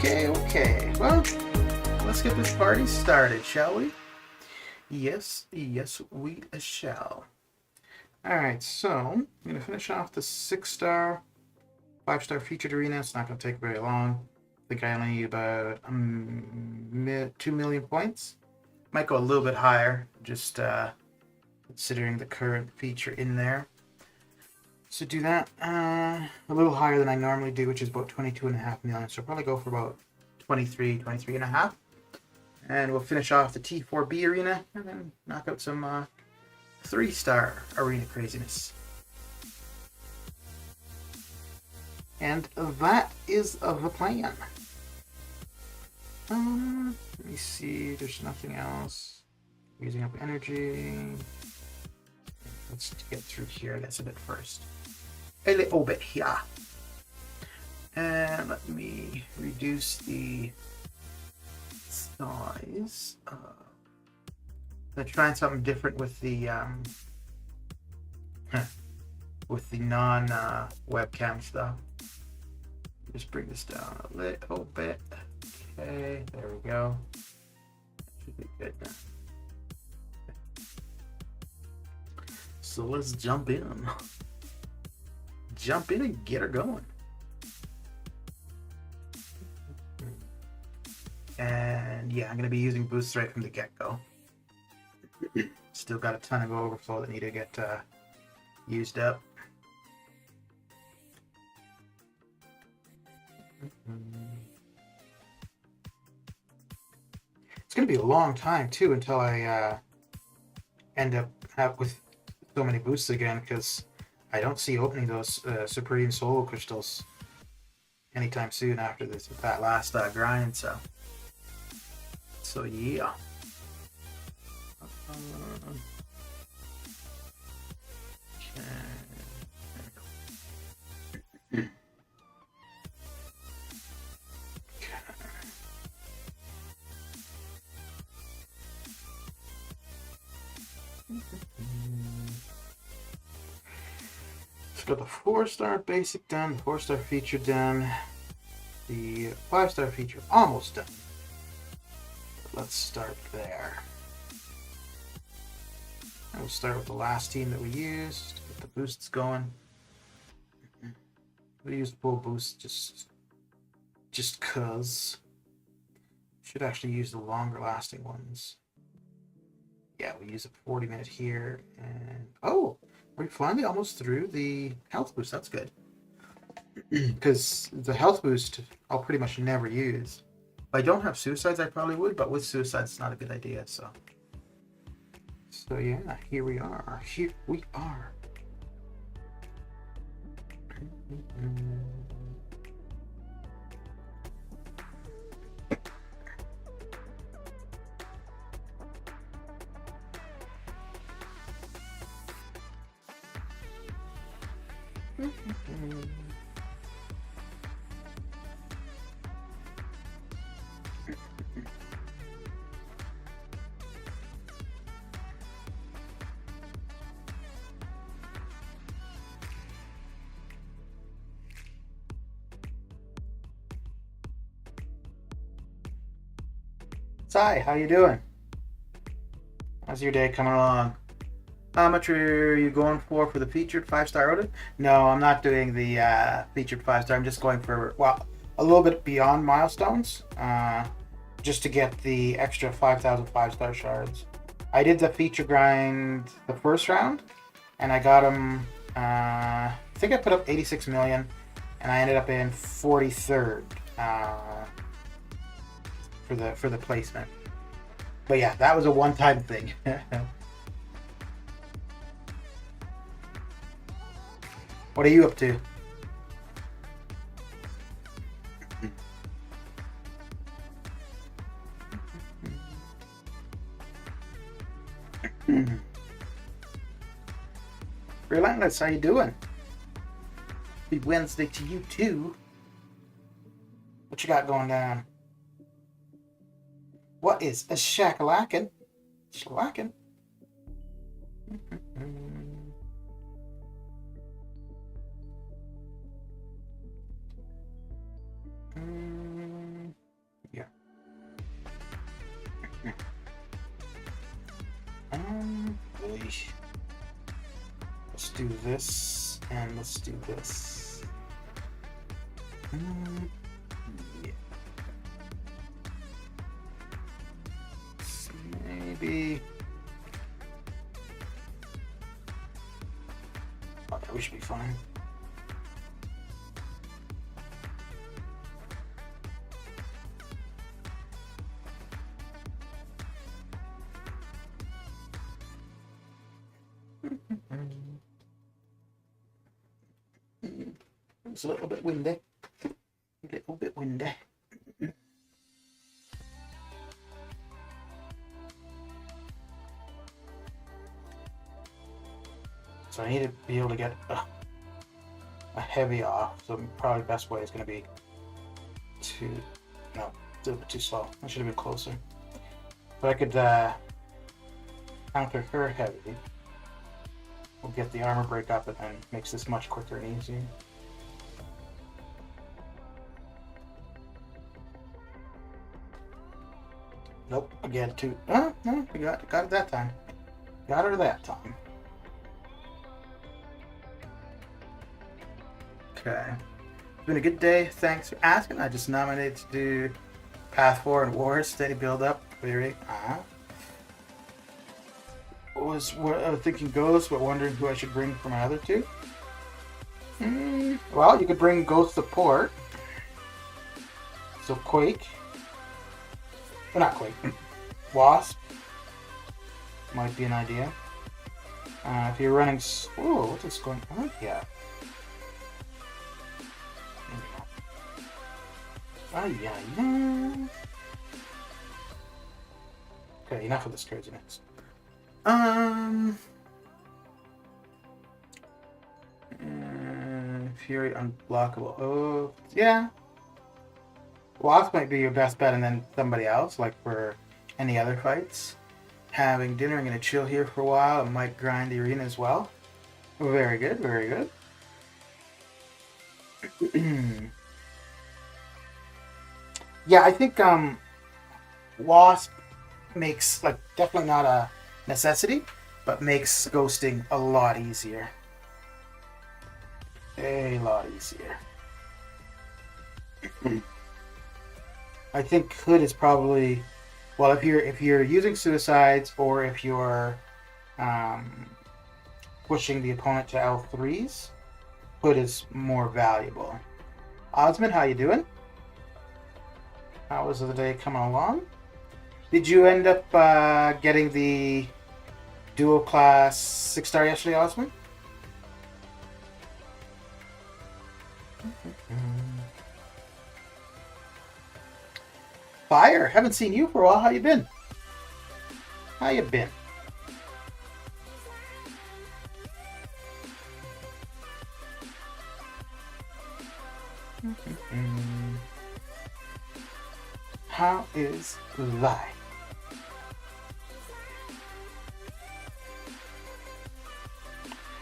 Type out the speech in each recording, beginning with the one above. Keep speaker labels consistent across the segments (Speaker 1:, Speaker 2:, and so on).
Speaker 1: Okay. Well, let's get this party started, shall we? Yes, we shall. Alright, so I'm going to finish off the 6-star, 5-star featured arena. It's not going to take very long. I think I only need about 2 million points. Might go a little bit higher, just considering the current feature in there. So do that a little higher than I normally do, which is about 22.5 million. So I'll probably go for about 23.5. And we'll finish off the T4B arena and then knock out some 3-star arena craziness. And that is the plan. Let me see, there's nothing else. Using up energy. Let's get through here, I guess, a bit first. A little bit here. And let me reduce the size. I'm trying something different with the non webcam stuff. Just bring this down a little bit. Okay, there we go. Should be good now. So let's jump in. Jump in and get her going. And yeah, I'm going to be using boosts right from the get-go. Still got a ton of overflow that need to get used up. It's going to be a long time too until I end up with so many boosts again, because I don't see opening those Supreme Soul Crystals anytime soon after that last grind. So yeah. Got the 4-star basic done, the 4-star feature done, the 5-star feature almost done. Let's start there. And we'll start with the last team that we used to get the boosts going. We used full boost just cause. Should actually use the longer lasting ones. Yeah, we use a 40-minute here, and oh, we're finally almost through the health boost. That's good. Because the health boost I'll pretty much never use. If I don't have suicides, I probably would, but with suicides, it's not a good idea. So yeah, here we are. Here we are. Hi, how you doing? How's your day coming along? How much are you going for the featured 5-star Odin? No, I'm not doing the featured 5-star. I'm just going for, well, a little bit beyond milestones, just to get the extra 5,000 5-star shards. I did the feature grind the first round, and I got them, I think I put up 86 million, and I ended up in 43rd for the placement. But yeah, that was a one-time thing. What are you up to? Relentless, how you doing? Happy Wednesday to you too. What you got going down? What is a shakalackin? Shackalackin? let's do this and let's do this. Yeah. Maybe. Okay, we should be fine. It's a little bit windy. A little bit windy. So I need to be able to get a heavy off. So probably the best way is going to be to, no, a little bit too slow. I should have been closer. But I could counter her heavy. We'll get the armor break up and then makes this much quicker and easier. Nope, again, two. Oh, no, we got it that time. Got her that time. Okay. It's been a good day. Thanks for asking. I just nominated to do Path 4 and Wars. Steady build up. Very. Was what I was thinking Ghost, but wondering who I should bring for my other two. Well, you could bring Ghost support. So Quake. Well, not Quake. Wasp might be an idea. If you're running... Whoa, what's this going on? Yeah. Yeah. Okay, enough of this craziness. Fury unblockable. Oh, yeah. Wasp might be your best bet, and then somebody else, like for any other fights. Having dinner, I'm going to chill here for a while. I might grind the arena as well. Very good, very good. Yeah, I think Wasp makes, like, definitely not a necessity, but makes ghosting a lot easier. A lot easier. I think Hood is probably, well, if you're using suicides or if you're pushing the opponent to L3s, Hood is more valuable. Osmond, how you doing? How was the day coming along? Did you end up getting the dual class 6-star yesterday, Osmond? Fire, haven't seen you for a while. How you been? How you been? How is life?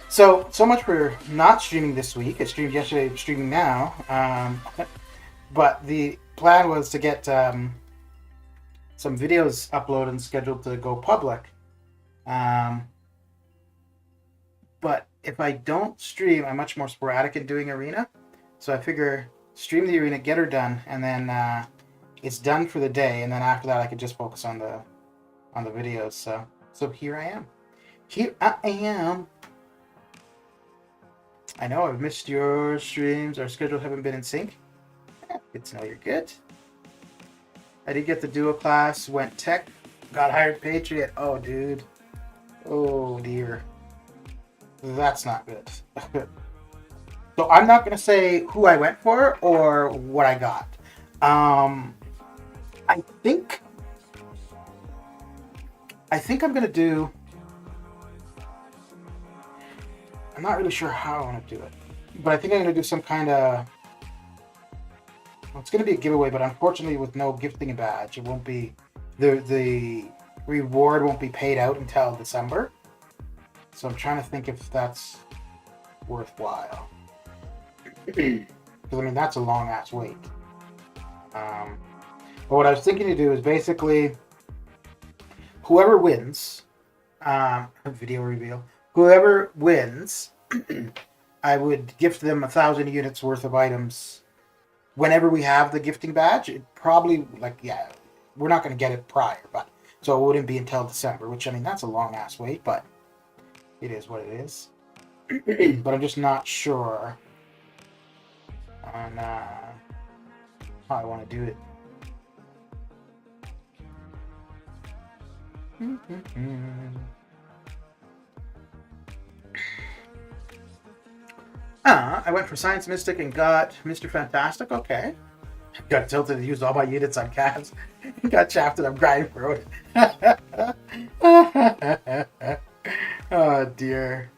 Speaker 1: So much for not streaming this week. I streamed yesterday, I'm streaming now. But the plan was to get some videos uploaded and scheduled to go public. But if I don't stream, I'm much more sporadic in doing arena. So I figure stream the arena, get her done, and then it's done for the day. And then after that, I could just focus on the videos. So here I am. Here I am. I know I've missed your streams. Our schedules haven't been in sync. Good to know you're good. I did get the dual class, went tech, got hired Patriot. Oh, dude. Oh, dear. That's not good. So I'm not going to say who I went for or what I got. I think I'm going to do... I'm not really sure how I want to do it. But I think I'm going to do some kind of... Well, it's going to be a giveaway, but unfortunately with no gifting a badge, it won't be... The reward won't be paid out until December. So I'm trying to think if that's worthwhile. Because, I mean, that's a long-ass wait. But what I was thinking to do is basically... Whoever wins Video reveal. Whoever wins, I would gift them 1,000 units worth of items. Whenever we have the gifting badge, it probably we're not going to get it prior, but so it wouldn't be until December. Which I mean, that's a long ass wait, but it is what it is. But I'm just not sure on how I want to do it. I went for Science Mystic and got Mr. Fantastic. Okay. Got tilted and used all my units on Cavs. Got shafted. I'm grinding for it. Oh, dear.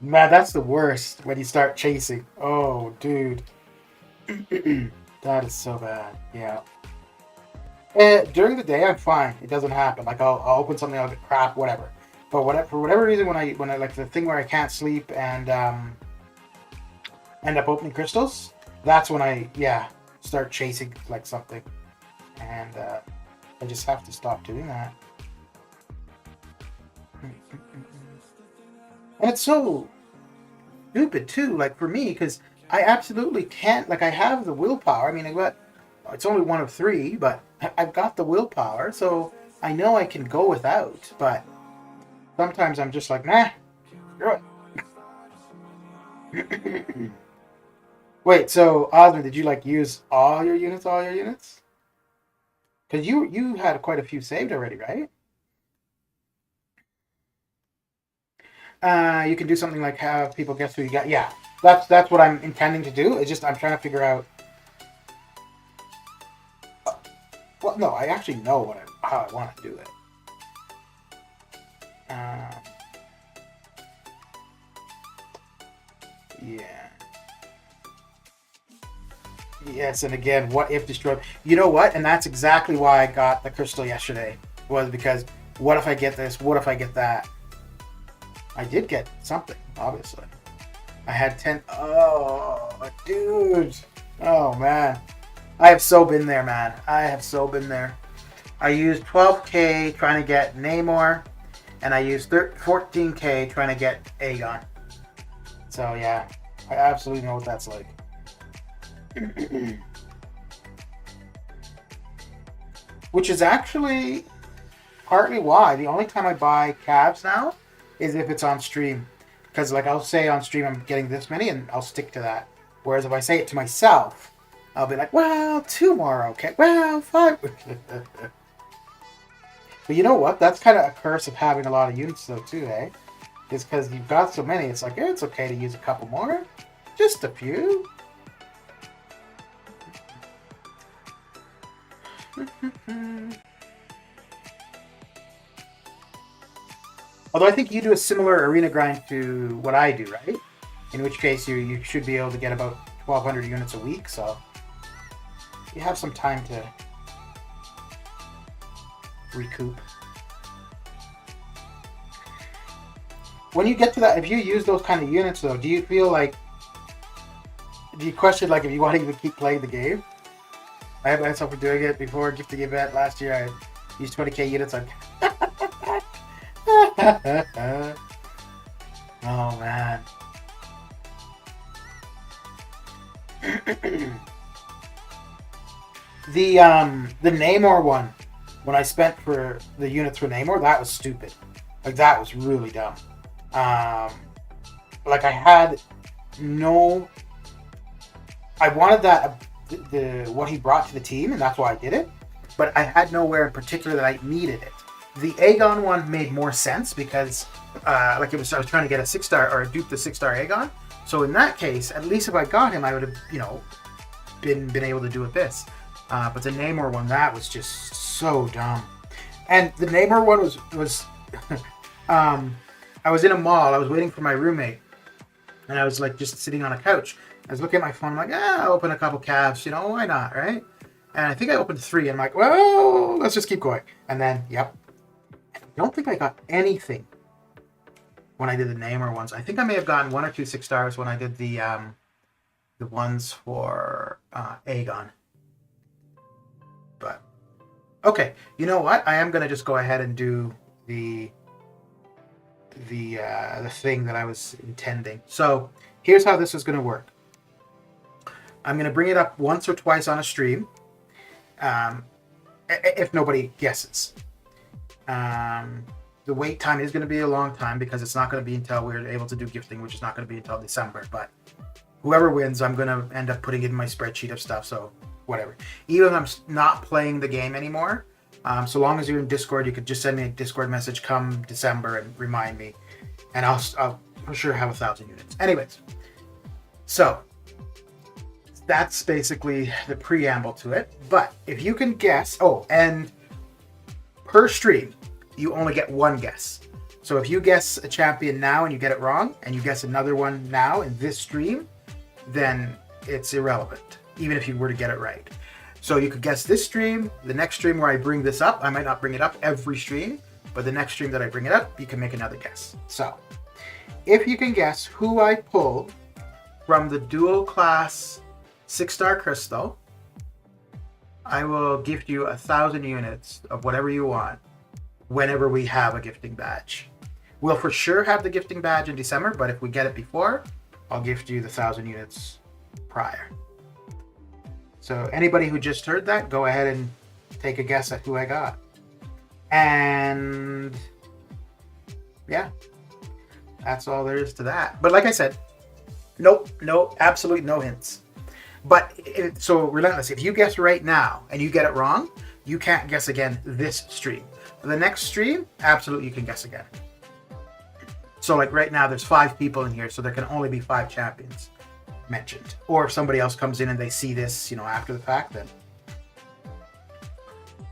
Speaker 1: Man, that's the worst when you start chasing. Oh, dude. That is so bad. Yeah. During the day, I'm fine. It doesn't happen. Like I'll open something, I'll get crap, whatever. But for whatever reason, when I like the thing where I can't sleep and end up opening crystals, that's when I start chasing like something, and I just have to stop doing that. And it's so stupid too, like for me, because I absolutely can't. Like I have the willpower. I mean, it's only one of 3, but I've got the willpower, so I know I can go without. But sometimes I'm just like, nah, screw it. Wait, so Osmond, did you like use all your units? Because you had quite a few saved already, right? You can do something like have people guess who you got. Yeah, that's what I'm intending to do. It's just I'm trying to figure out. Well, no, I actually know how I want to do it. Yeah. Yes, and again, what if destroyed? You know what? And that's exactly why I got the crystal yesterday. Was because what if I get this? What if I get that? I did get something, obviously. I had 10. Oh, dude. Oh, man. I have so been there, man. I have so been there. I used 12k trying to get Namor, and I used 14k trying to get Aegon. So, yeah. I absolutely know what that's like. Which is actually partly why. The only time I buy cabs now is if it's on stream. Because like I'll say on stream I'm getting this many and I'll stick to that. Whereas if I say it to myself, I'll be like, well, 2 more, okay. Well, 5. But you know what? That's kind of a curse of having a lot of units though too, eh? Is because you've got so many, it's like, it's okay to use a couple more. Just a few. Although I think you do a similar arena grind to what I do, right? In which case you should be able to get about 1,200 units a week, so you have some time to recoup. When you get to that, if you use those kind of units though, do you feel like, do you question like if you want to even keep playing the game? I had myself for doing it before gifting event last year. I used 20k units on. Oh man. The Namor one, when I spent for the units for Namor, that was stupid. Like that was really dumb. Like I had no. I wanted that the what he brought to the team, and that's why I did it. But I had nowhere in particular that I needed it. The Aegon one made more sense because, like I was trying to get a 6-star or dupe the 6-star Aegon. So in that case, at least if I got him, I would have, been able to do it this. But the Namor one, that was just so dumb. And the Namor one was I was in a mall. I was waiting for my roommate, and I was like just sitting on a couch. I was looking at my phone. I'm like, I'll open a couple cabs. Why not, right? And I think I opened 3. And I'm like, well, let's just keep going. And then, yep. I don't think I got anything when I did the Namor ones. I think I may have gotten 1 or 2 6-stars when I did the ones for Aegon. But Okay, you know what? I am gonna just go ahead and do the thing that I was intending. So here's how this is gonna work. I'm gonna bring it up once or twice on a stream, if nobody guesses. The wait time is going to be a long time because it's not going to be until we're able to do gifting, which is not going to be until December. But whoever wins, I'm going to end up putting it in my spreadsheet of stuff. So whatever. Even if I'm not playing the game anymore, so long as you're in Discord, you could just send me a Discord message come December and remind me, and I'll for sure have 1,000 units. Anyways, so that's basically the preamble to it. But if you can guess, and per stream, you only get one guess. So if you guess a champion now and you get it wrong, and you guess another one now in this stream, then it's irrelevant, even if you were to get it right. So you could guess this stream, the next stream where I bring this up, I might not bring it up every stream, but the next stream that I bring it up, you can make another guess. So if you can guess who I pulled from the dual class 6-star crystal, I will gift you 1,000 units of whatever you want whenever we have a gifting badge. We'll for sure have the gifting badge in December, but if we get it before, I'll gift you the 1,000 units prior. So anybody who just heard that, go ahead and take a guess at who I got. And yeah, that's all there is to that. But like I said, nope, absolutely no hints. But so Relentless, if you guess right now and you get it wrong, you can't guess again this stream. The next stream, absolutely you can guess again. So like right now there's 5 people in here, so there can only be 5 champions mentioned. Or if somebody else comes in and they see this, after the fact, then.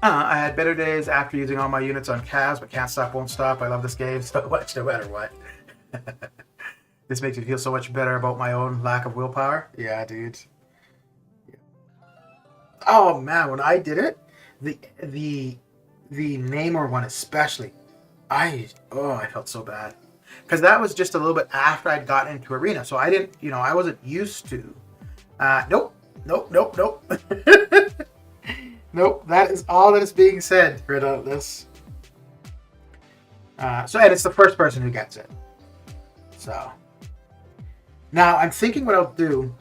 Speaker 1: I had better days after using all my units on Cavs, but can't stop, won't stop. I love this game so much, no matter what. This makes me feel so much better about my own lack of willpower. Yeah, dude. Oh man, when I did it, the Namor one especially, I felt so bad because that was just a little bit after I'd gotten into Arena, so I didn't, I wasn't used to. Nope. Nope. That is all that is being said for this. And it's the first person who gets it. So now I'm thinking what I'll do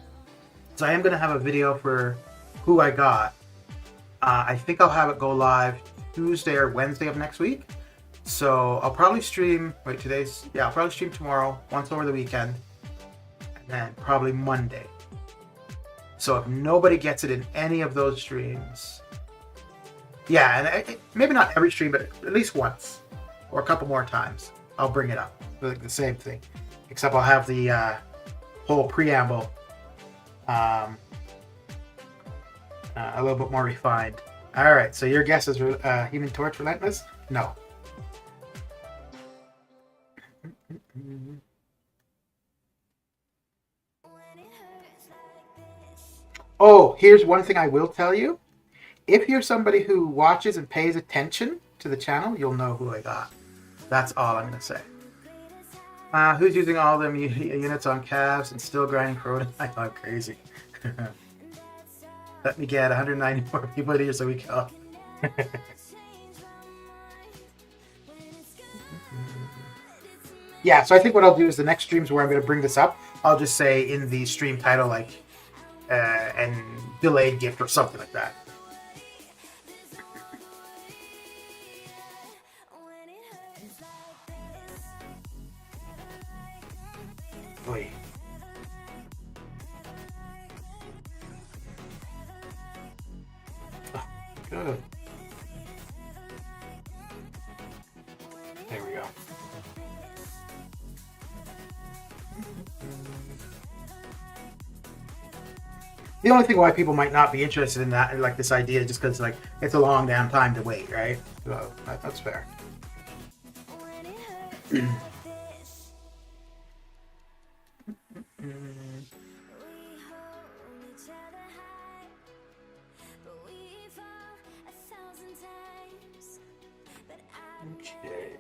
Speaker 1: is I am going to have a video for who I got. I think I'll have it go live Tuesday or Wednesday of next week. So I'll probably stream, I'll probably stream tomorrow, once over the weekend, and then probably Monday. So if nobody gets it in any of those streams, and maybe not every stream, but at least once or a couple more times, I'll bring it up. Like the same thing, except I'll have the whole preamble a little bit more refined. All right, so your guess is Human Torch Relentless? No. Oh, here's one thing I will tell you. If you're somebody who watches and pays attention to the channel, you'll know who I got. That's all I'm going to say. Who's using all them units on Cavs and still grinding for Odin? I thought crazy. Let me get 194 people here so we can. Yeah, so I think what I'll do is the next streams where I'm going to bring this up, I'll just say in the stream title, and delayed gift or something like that. Oy. Oh, good. There we go. The only thing why people might not be interested in that, like this idea, just because it's a long damn time to wait, right? So that's fair. Okay.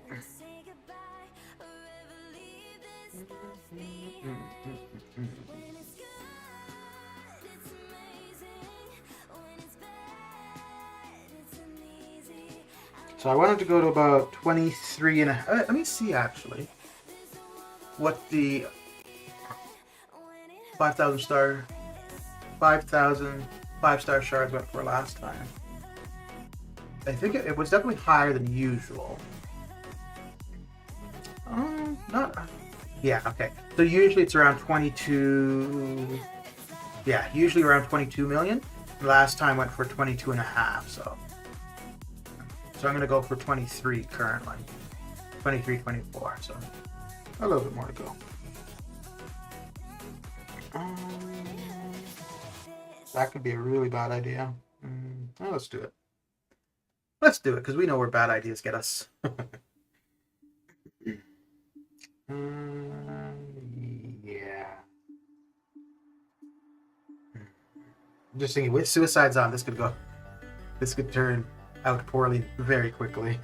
Speaker 1: So I wanted to go to about 23 and a half. Let me see actually what the 5,000 star, 5,000 5-star shards went for last time. I think it was definitely higher than usual. Not. Yeah, okay. So usually it's around 22. Yeah, usually around 22 million. Last time went for 22 and a half, so I'm going to go for 23 currently. 23, 24, so a little bit more to go. That could be a really bad idea. Well, let's do it. Let's do it, because we know where bad ideas get us. Yeah. I'm just thinking, with suicides on, this could turn out poorly very quickly.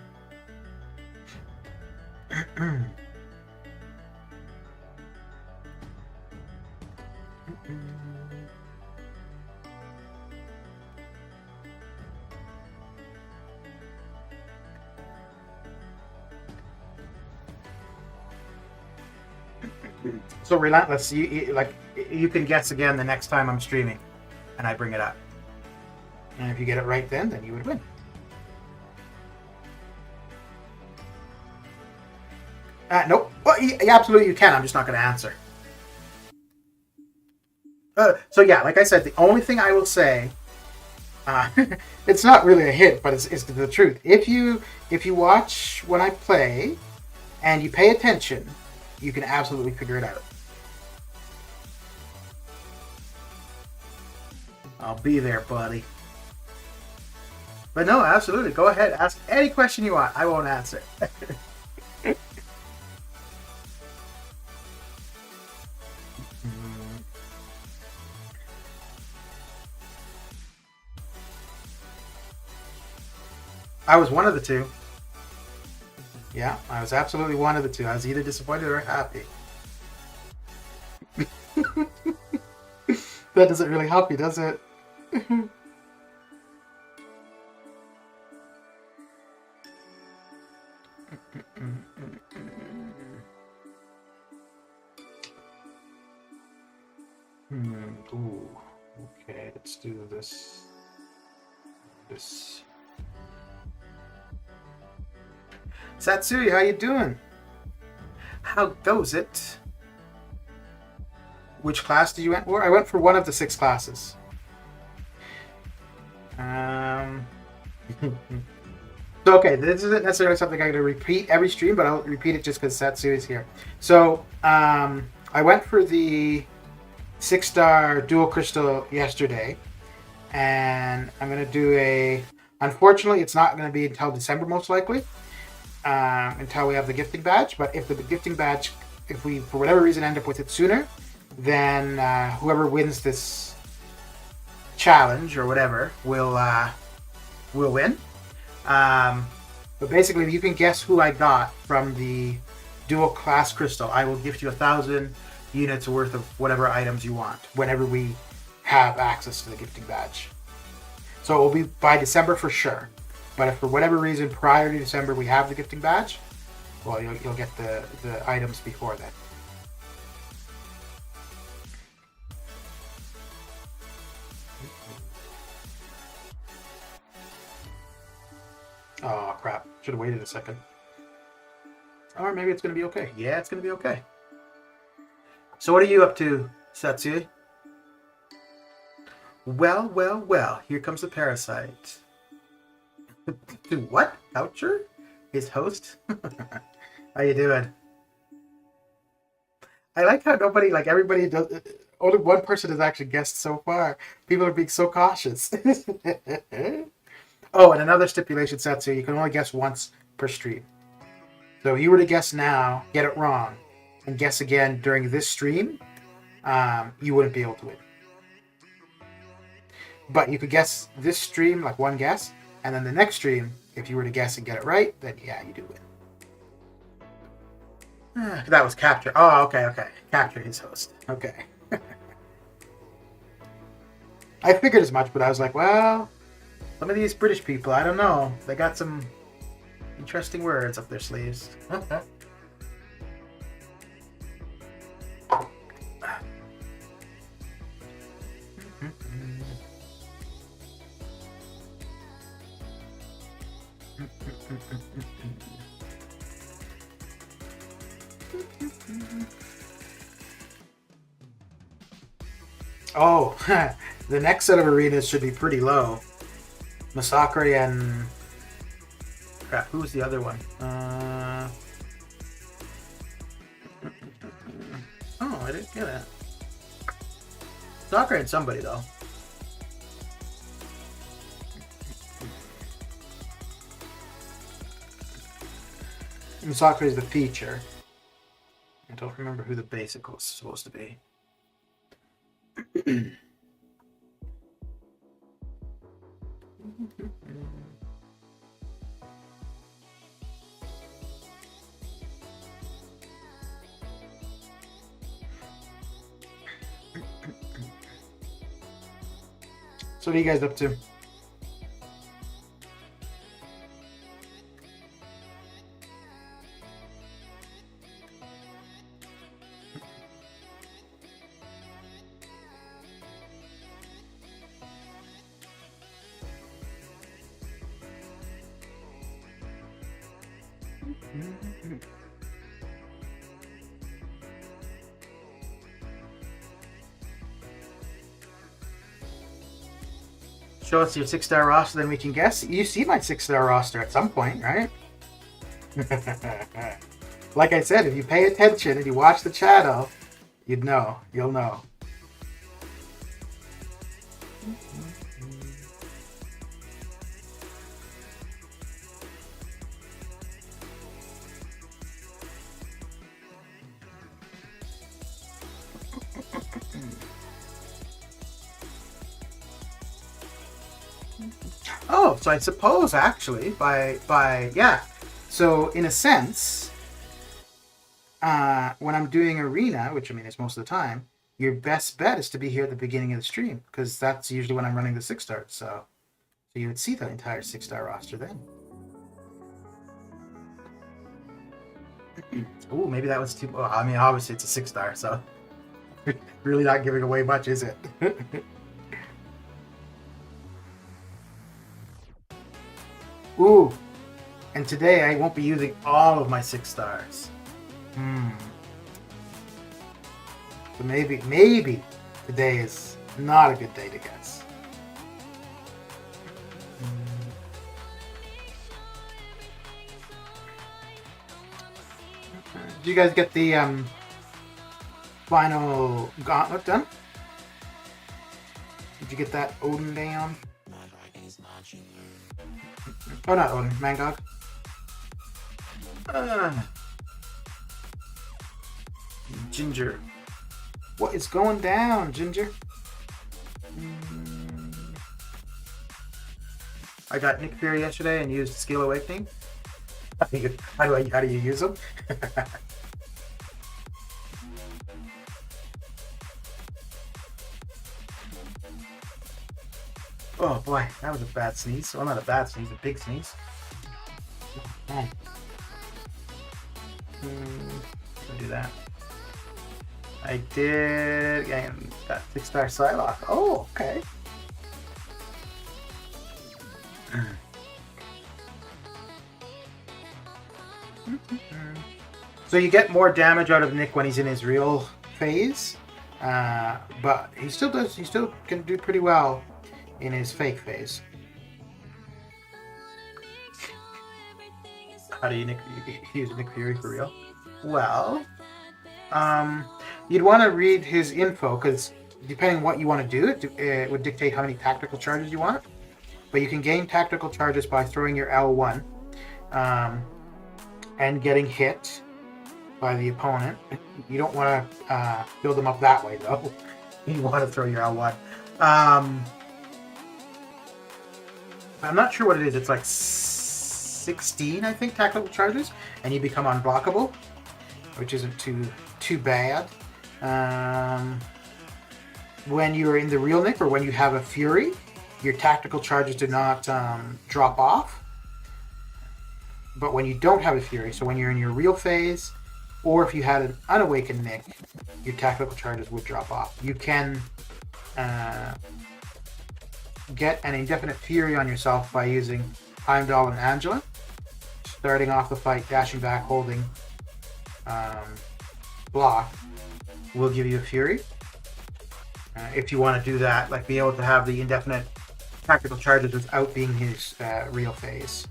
Speaker 1: So relentless, you can guess again the next time I'm streaming, and I bring it up. And if you get it right, then you would win. Nope. Well, absolutely you can. I'm just not going to answer. So yeah, like I said, the only thing I will say, it's not really a hint, but it's the truth. If you watch when I play, and you pay attention, you can absolutely figure it out. I'll be there, buddy. But no, absolutely. Go ahead. Ask any question you want. I won't answer. I was one of the two. Yeah, I was absolutely one of the two. I was either disappointed or happy. That doesn't really help you, does it? Ooh. Okay, let's do this. Satsui, how you doing? How goes it? Which class did you went for? I went for one of the 6 classes. So okay, this isn't necessarily something I'm going to repeat every stream, but I'll repeat it just because Satsui is here. So I went for the 6-star dual crystal yesterday, and I'm going to do a. Unfortunately, it's not going to be until December most likely, until we have the gifting badge. But if the gifting badge, if we for whatever reason end up with it sooner, then whoever wins this challenge or whatever will win. But basically, if you can guess who I got from the dual class crystal, I will gift you 1,000 units worth of whatever items you want whenever we have access to the gifting badge. So it will be by December for sure. But if for whatever reason prior to December we have the gifting badge, well, you'll get the items before then. Oh crap! Should have waited a second. Or maybe it's going to be okay. Yeah, it's going to be okay. So what are you up to, Satsui? Well. Here comes the parasite. To what? Coucher? His host? How you doing? I like how everybody does. Only one person has actually guessed so far. People are being so cautious. Oh, and another stipulation, Satsui, you can only guess once per stream. So if you were to guess now, get it wrong, and guess again during this stream, you wouldn't be able to win. But you could guess this stream, like one guess, and then the next stream, if you were to guess and get it right, then yeah, you do win. That was capture. Oh, okay. Capture his host. Okay. I figured as much, but I was like, well, some of these British people, I don't know. They got some interesting words up their sleeves. Oh, the next set of arenas should be pretty low. Masakari and... Crap, who was the other one? Oh, I didn't get it. Masakari and somebody, though. Masakari is the feature. I don't remember who the basic was supposed to be. So what are you guys up to? Show us your 6-star roster, then we can guess. You see my 6-star roster at some point, right? Like I said, if you pay attention and you watch the channel, you'd know. You'll know. Oh, so I suppose actually yeah. So in a sense, when I'm doing arena, which I mean is most of the time, your best bet is to be here at the beginning of the stream because that's usually when I'm running the 6-stars. So you would see the entire 6-star roster then. Ooh, maybe that was too. Well, I mean, obviously it's a 6-star, so really not giving away much, is it? Ooh, and today I won't be using all of my 6-stars. So maybe today is not a good day to guess. Did you guys get the final gauntlet done? Did you get that Odin down? Oh, not Odin, Mangog. Ginger. What is going down, Ginger? I got Nick Fury yesterday and used Skill Awakening. How do you use them? Oh boy, that was a bad sneeze. Well, not a bad sneeze, a big sneeze. I'll do that. I did, again, that 6-star Psylocke. Oh, okay. So you get more damage out of Nick when he's in his real phase, but he still can do pretty well in his fake phase. How do you use Nick Fury for real? Well, you'd want to read his info because depending on what you want to do, it would dictate how many tactical charges you want. But you can gain tactical charges by throwing your L1 and getting hit by the opponent. You don't want to build them up that way though. You want to throw your L1. I'm not sure what it is. It's like 16, I think, tactical charges, and you become unblockable, which isn't too bad. When you're in the real Nick or when you have a Fury, your tactical charges do not drop off. But when you don't have a Fury, so when you're in your real phase, or if you had an unawakened Nick, your tactical charges would drop off. You can get an indefinite Fury on yourself by using Heimdall and Angela. Starting off the fight, dashing back, holding block will give you a Fury. If you want to do that, like be able to have the indefinite tactical charges without being his real phase.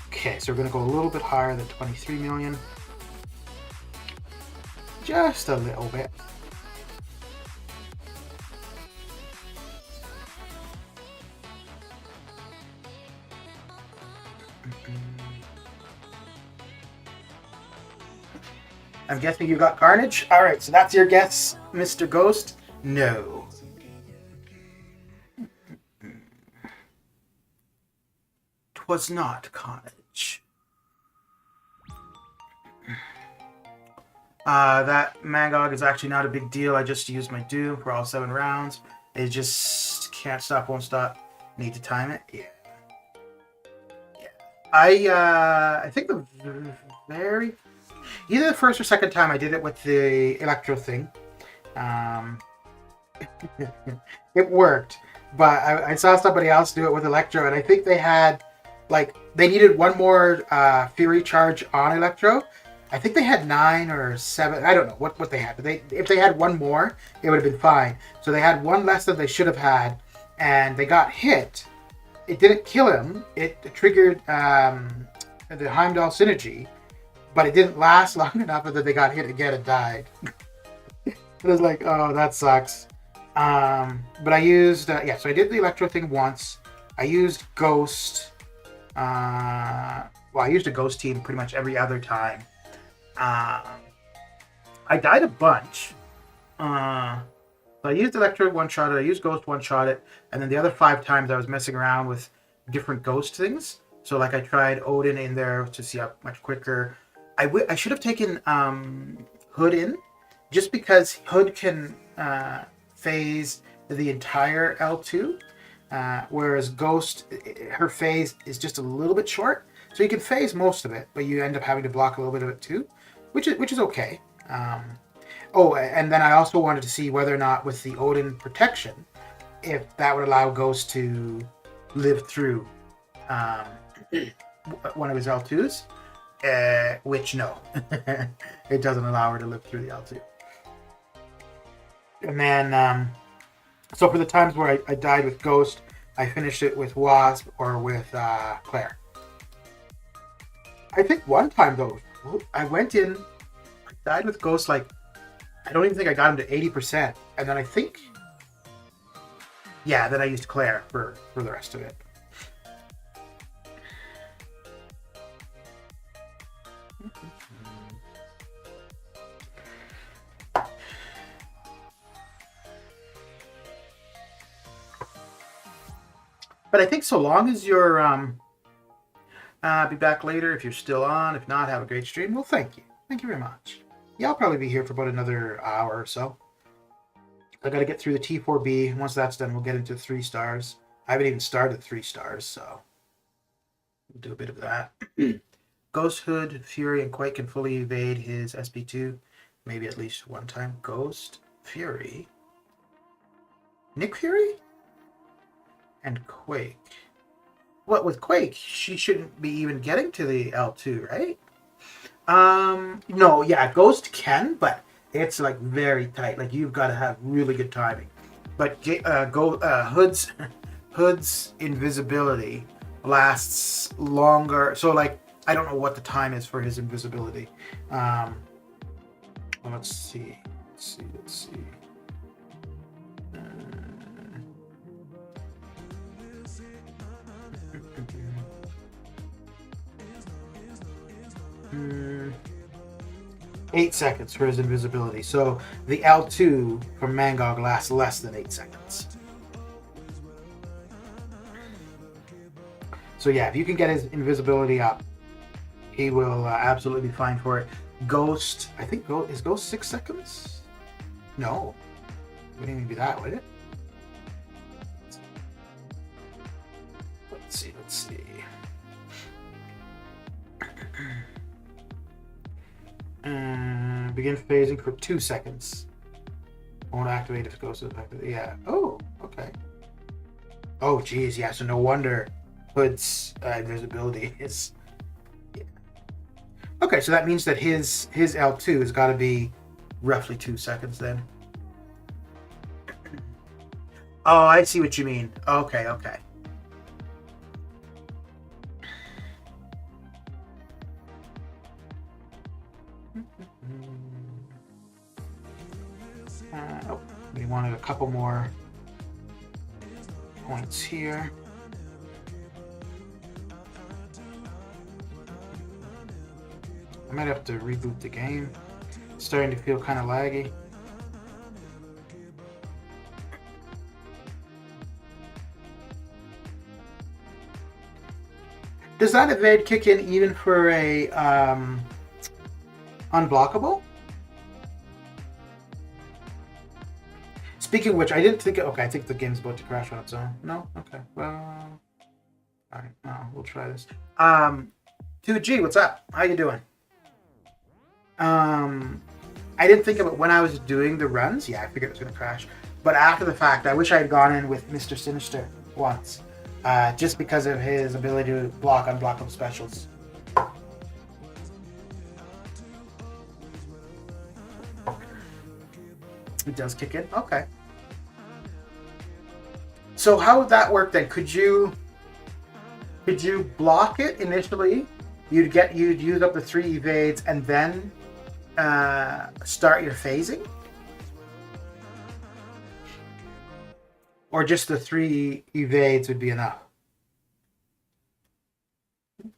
Speaker 1: Okay, so we're going to go a little bit higher than 23 million. Just a little bit. I'm guessing you got Carnage? Alright, so that's your guess, Mr. Ghost? No. Twas not Carnage. That MCOC is actually not a big deal. I just used my do for all 7 rounds. It just can't stop, won't stop. Need to time it? Yeah. I think the very... Either the first or second time I did it with the Electro thing. It worked. But I saw somebody else do it with Electro, and I think they had... Like, they needed one more Fury charge on Electro. I think they had 9 or 7. I don't know what they had. But if they had one more, it would have been fine. So they had one less than they should have had. And they got hit. It didn't kill him. It triggered the Heimdall synergy. But it didn't last long enough that they got hit again and died. It was like, oh, that sucks. But I used... yeah, so I did the Electro thing once. I used Ghost... well, I used a Ghost team pretty much every other time. I died a bunch. So I used Electro one-shot it, I used Ghost one-shot it, and then the other 5 times I was messing around with different Ghost things. So like I tried Odin in there to see how much quicker. I should have taken Hood in, just because Hood can phase the entire L2. Whereas Ghost, her phase is just a little bit short, so you can phase most of it, but you end up having to block a little bit of it too, which is okay. Oh, and then I also wanted to see whether or not with the Odin protection, if that would allow Ghost to live through one of his L2s, which no, it doesn't allow her to live through the L2. And then, so for the times where I died with Ghost, I finished it with Wasp or with Claire. I think one time though, I went in, I died with Ghost like, I don't even think I got him to 80%. And then I think, yeah, then I used Claire for the rest of it. But I think so long as you're, be back later if you're still on. If not, have a great stream. Well, thank you. Thank you very much. Yeah, I'll probably be here for about another hour or so. I got to get through the T4B. Once that's done, we'll get into 3 stars. I haven't even started 3 stars, so we'll do a bit of that. Ghost, Hood, Fury, and Quake can fully evade his SP2. Maybe at least one time. Ghost, Fury, Nick Fury, and Quake. What, with Quake, she shouldn't be even getting to the L2, right? No, yeah, Ghost can, but it's like very tight. Like you've got to have really good timing. But Hood's invisibility lasts longer. So like, I don't know what the time is for his invisibility. Well, let's see. Hmm. 8 seconds for his invisibility. So the L2 from MCOC lasts less than 8 seconds. So yeah, if you can get his invisibility up, he will absolutely be fine for it. Ghost, I think is Ghost 6 seconds? No, it wouldn't even be that, would it? Let's see. begin phasing for 2 seconds. Won't activate if it goes to the back of the... Yeah. Oh, okay. Oh, geez, yeah, so no wonder Hood's invisibility is... Yeah. Okay, so that means that his L2 has got to be roughly 2 seconds then. Oh, I see what you mean. Okay, okay. Oh, we wanted a couple more points here. I might have to reboot the game. It's starting to feel kind of laggy. Does that evade kick in even for a unblockable? Speaking of which, I didn't think... Okay, I think the game's about to crash on its own. No? Okay, well... Alright, no, we'll try this. 2G, what's up? How you doing? I didn't think about when I was doing the runs. Yeah, I figured it was going to crash. But after the fact, I wish I had gone in with Mr. Sinister once. Just because of his ability to block unblockable specials. It does kick in? Okay. So how would that work then? Could you block it initially? You'd use up the 3 evades and then start your phasing? Or just the 3 evades would be enough? You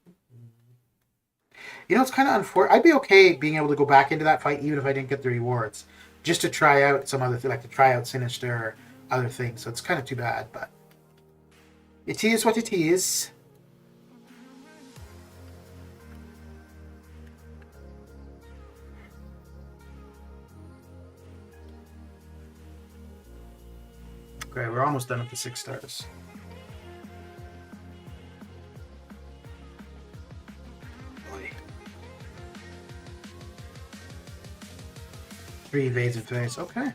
Speaker 1: know, it's kind of unfortunate. I'd be okay being able to go back into that fight even if I didn't get the rewards. Just to try out some other thing, like to try out Sinister or other things. So it's kind of too bad, but it is what it is. Okay, we're almost done with the 6 stars. Boy. 3 evades in phase. Okay.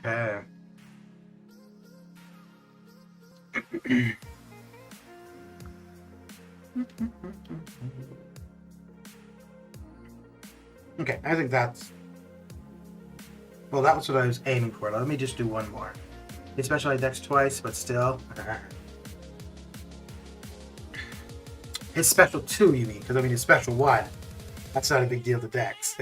Speaker 1: Okay. Okay, I think that's... Well, that was what I was aiming for. Let me just do one more. His special dex twice, but still. His special 2, you mean? Because I mean his special 1. That's not a big deal to dex.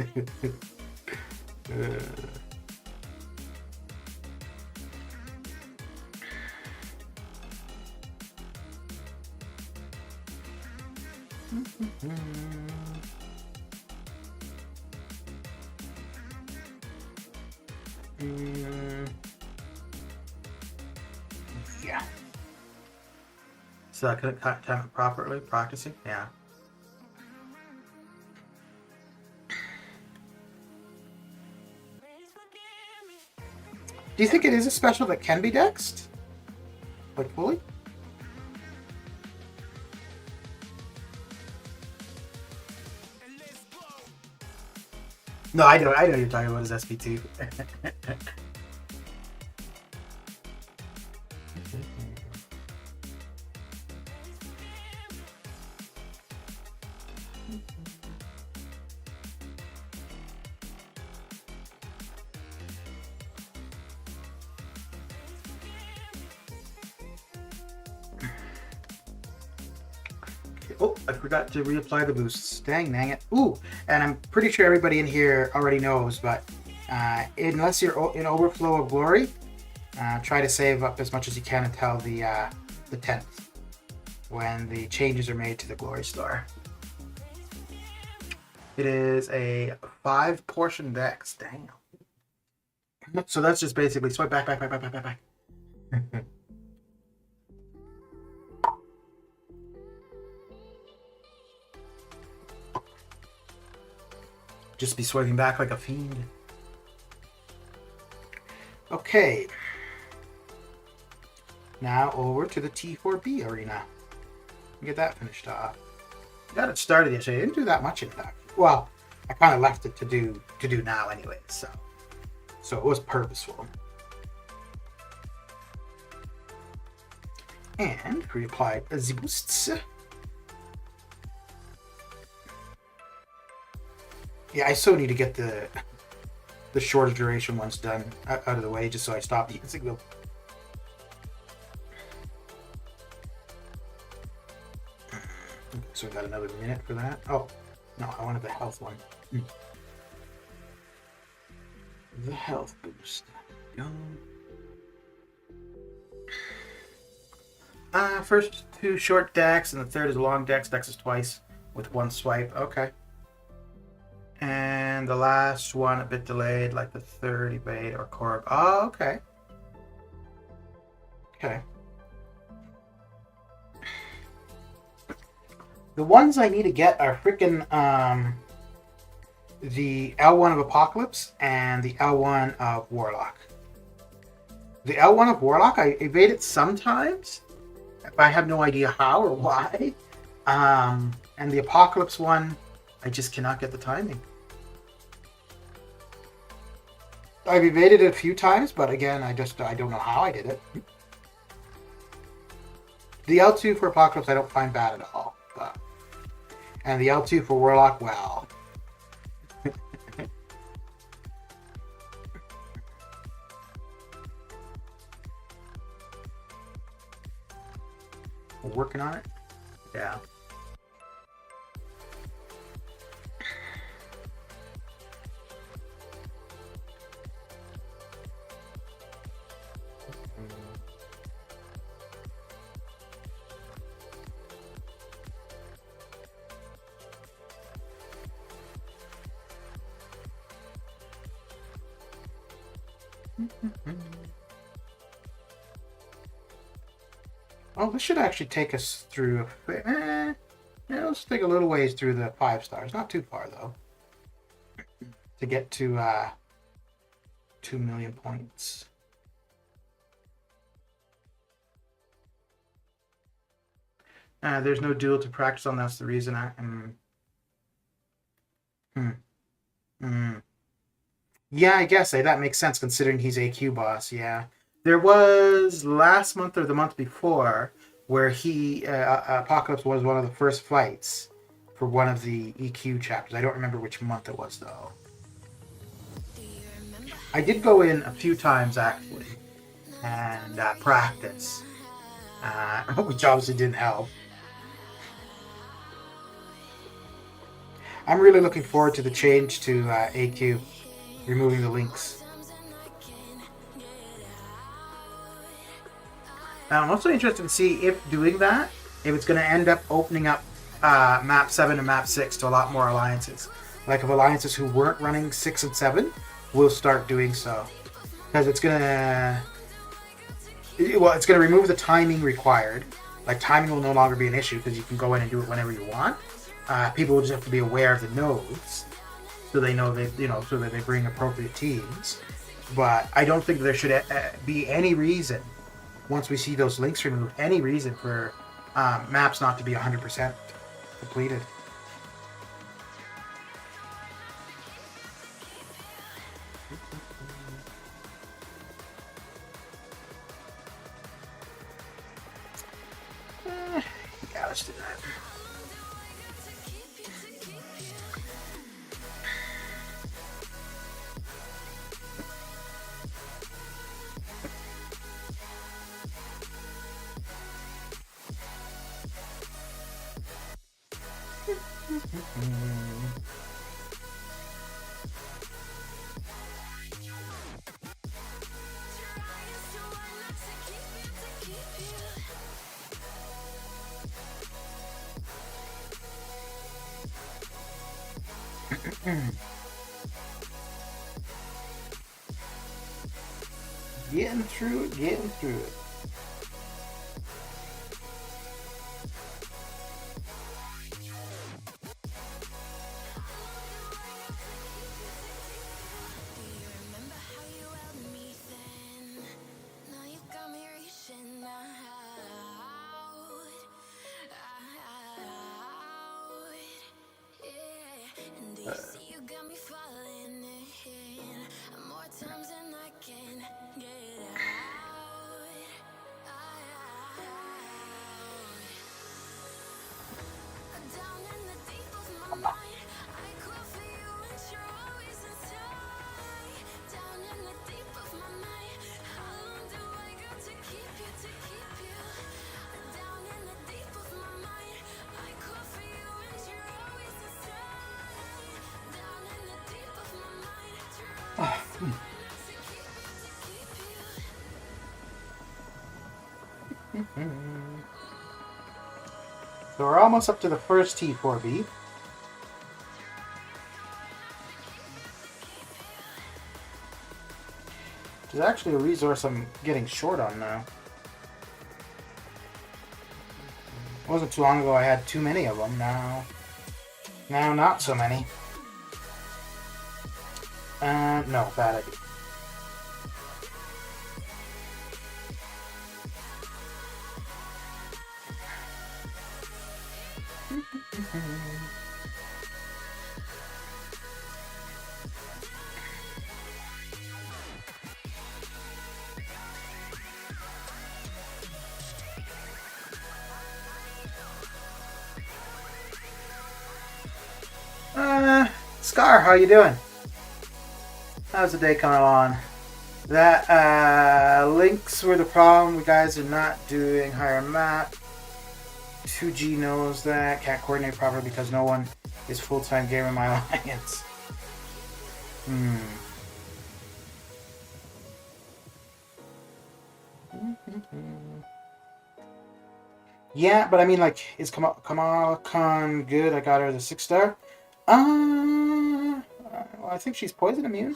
Speaker 1: Yeah. So I couldn't time it properly practicing? Yeah. Do you think it is a special that can be dexed? Like fully? No, I know you're talking about his SP2. Oh, I forgot to reapply the boosts. Dang it. Ooh, and I'm pretty sure everybody in here already knows, but unless you're in overflow of glory, try to save up as much as you can until the 10th, when the changes are made to the glory star. It is a 5-portion dex. Damn. So that's just basically swipe back, back, back, back, back, back, back. Just be swiping back like a fiend. Okay. Now over to the T4B arena. Get that finished off. Got it started yesterday. I didn't do that much in fact. Well, I kind of left it to do now anyway, so it was purposeful. And reapplied the boosts. Yeah, I so need to get the shorter duration ones done out of the way just so I stop using them. So we got another minute for that. Oh, no, I wanted the health one. The health boost. Go. First two short decks, and the third is long decks. Decks is twice with one swipe. Okay. And the last one a bit delayed, like the third evade or Korg. Oh, okay. Okay. The ones I need to get are freaking the L1 of Apocalypse and the L1 of Warlock. The L1 of Warlock, I evade it sometimes, but I have no idea how or why. And the Apocalypse one, I just cannot get the timing. I've evaded it a few times, but again, I don't know how I did it. The L2 for Apocalypse I don't find bad at all. But, and the L2 for Warlock, well. We're working on it? Yeah. Oh, this should actually take us through. Yeah, let's take a little ways through the 5 stars. Not too far though. To get to 2 million points. There's no duel to practice on. That's the reason I am. Yeah, I guess that makes sense considering he's AQ boss. Yeah, there was last month or the month before where he Apocalypse was one of the first fights for one of the EQ chapters. I don't remember which month it was though. I did go in a few times actually and practice, which obviously didn't help. I'm really looking forward to the change to AQ, removing the links. Now, I'm also interested to see if doing that, if it's going to end up opening up map 7 and map 6 to a lot more alliances. Like if alliances who weren't running 6 and 7 will start doing so. Because it's going to... Well, it's going to remove the timing required. Like, timing will no longer be an issue because you can go in and do it whenever you want. People will just have to be aware of the nodes, so they know they, so that they bring appropriate teams. But I don't think there should be any reason, once we see those links removed, any reason for maps not to be 100% completed. Yeah, let's do that. Getting through it, getting through it. So we're almost up to the first T4B. Which is actually a resource I'm getting short on now. It wasn't too long ago I had too many of them. Now not so many. No, bad idea. Scar, how you doing? How's the day coming along? That links were the problem. You guys are not doing higher map. 2G knows that. Can't coordinate properly because no one is full-time gamer in my alliance. Yeah, but I mean, like, is Kamala Khan good? I got her the 6-star. Well, I think she's poison immune.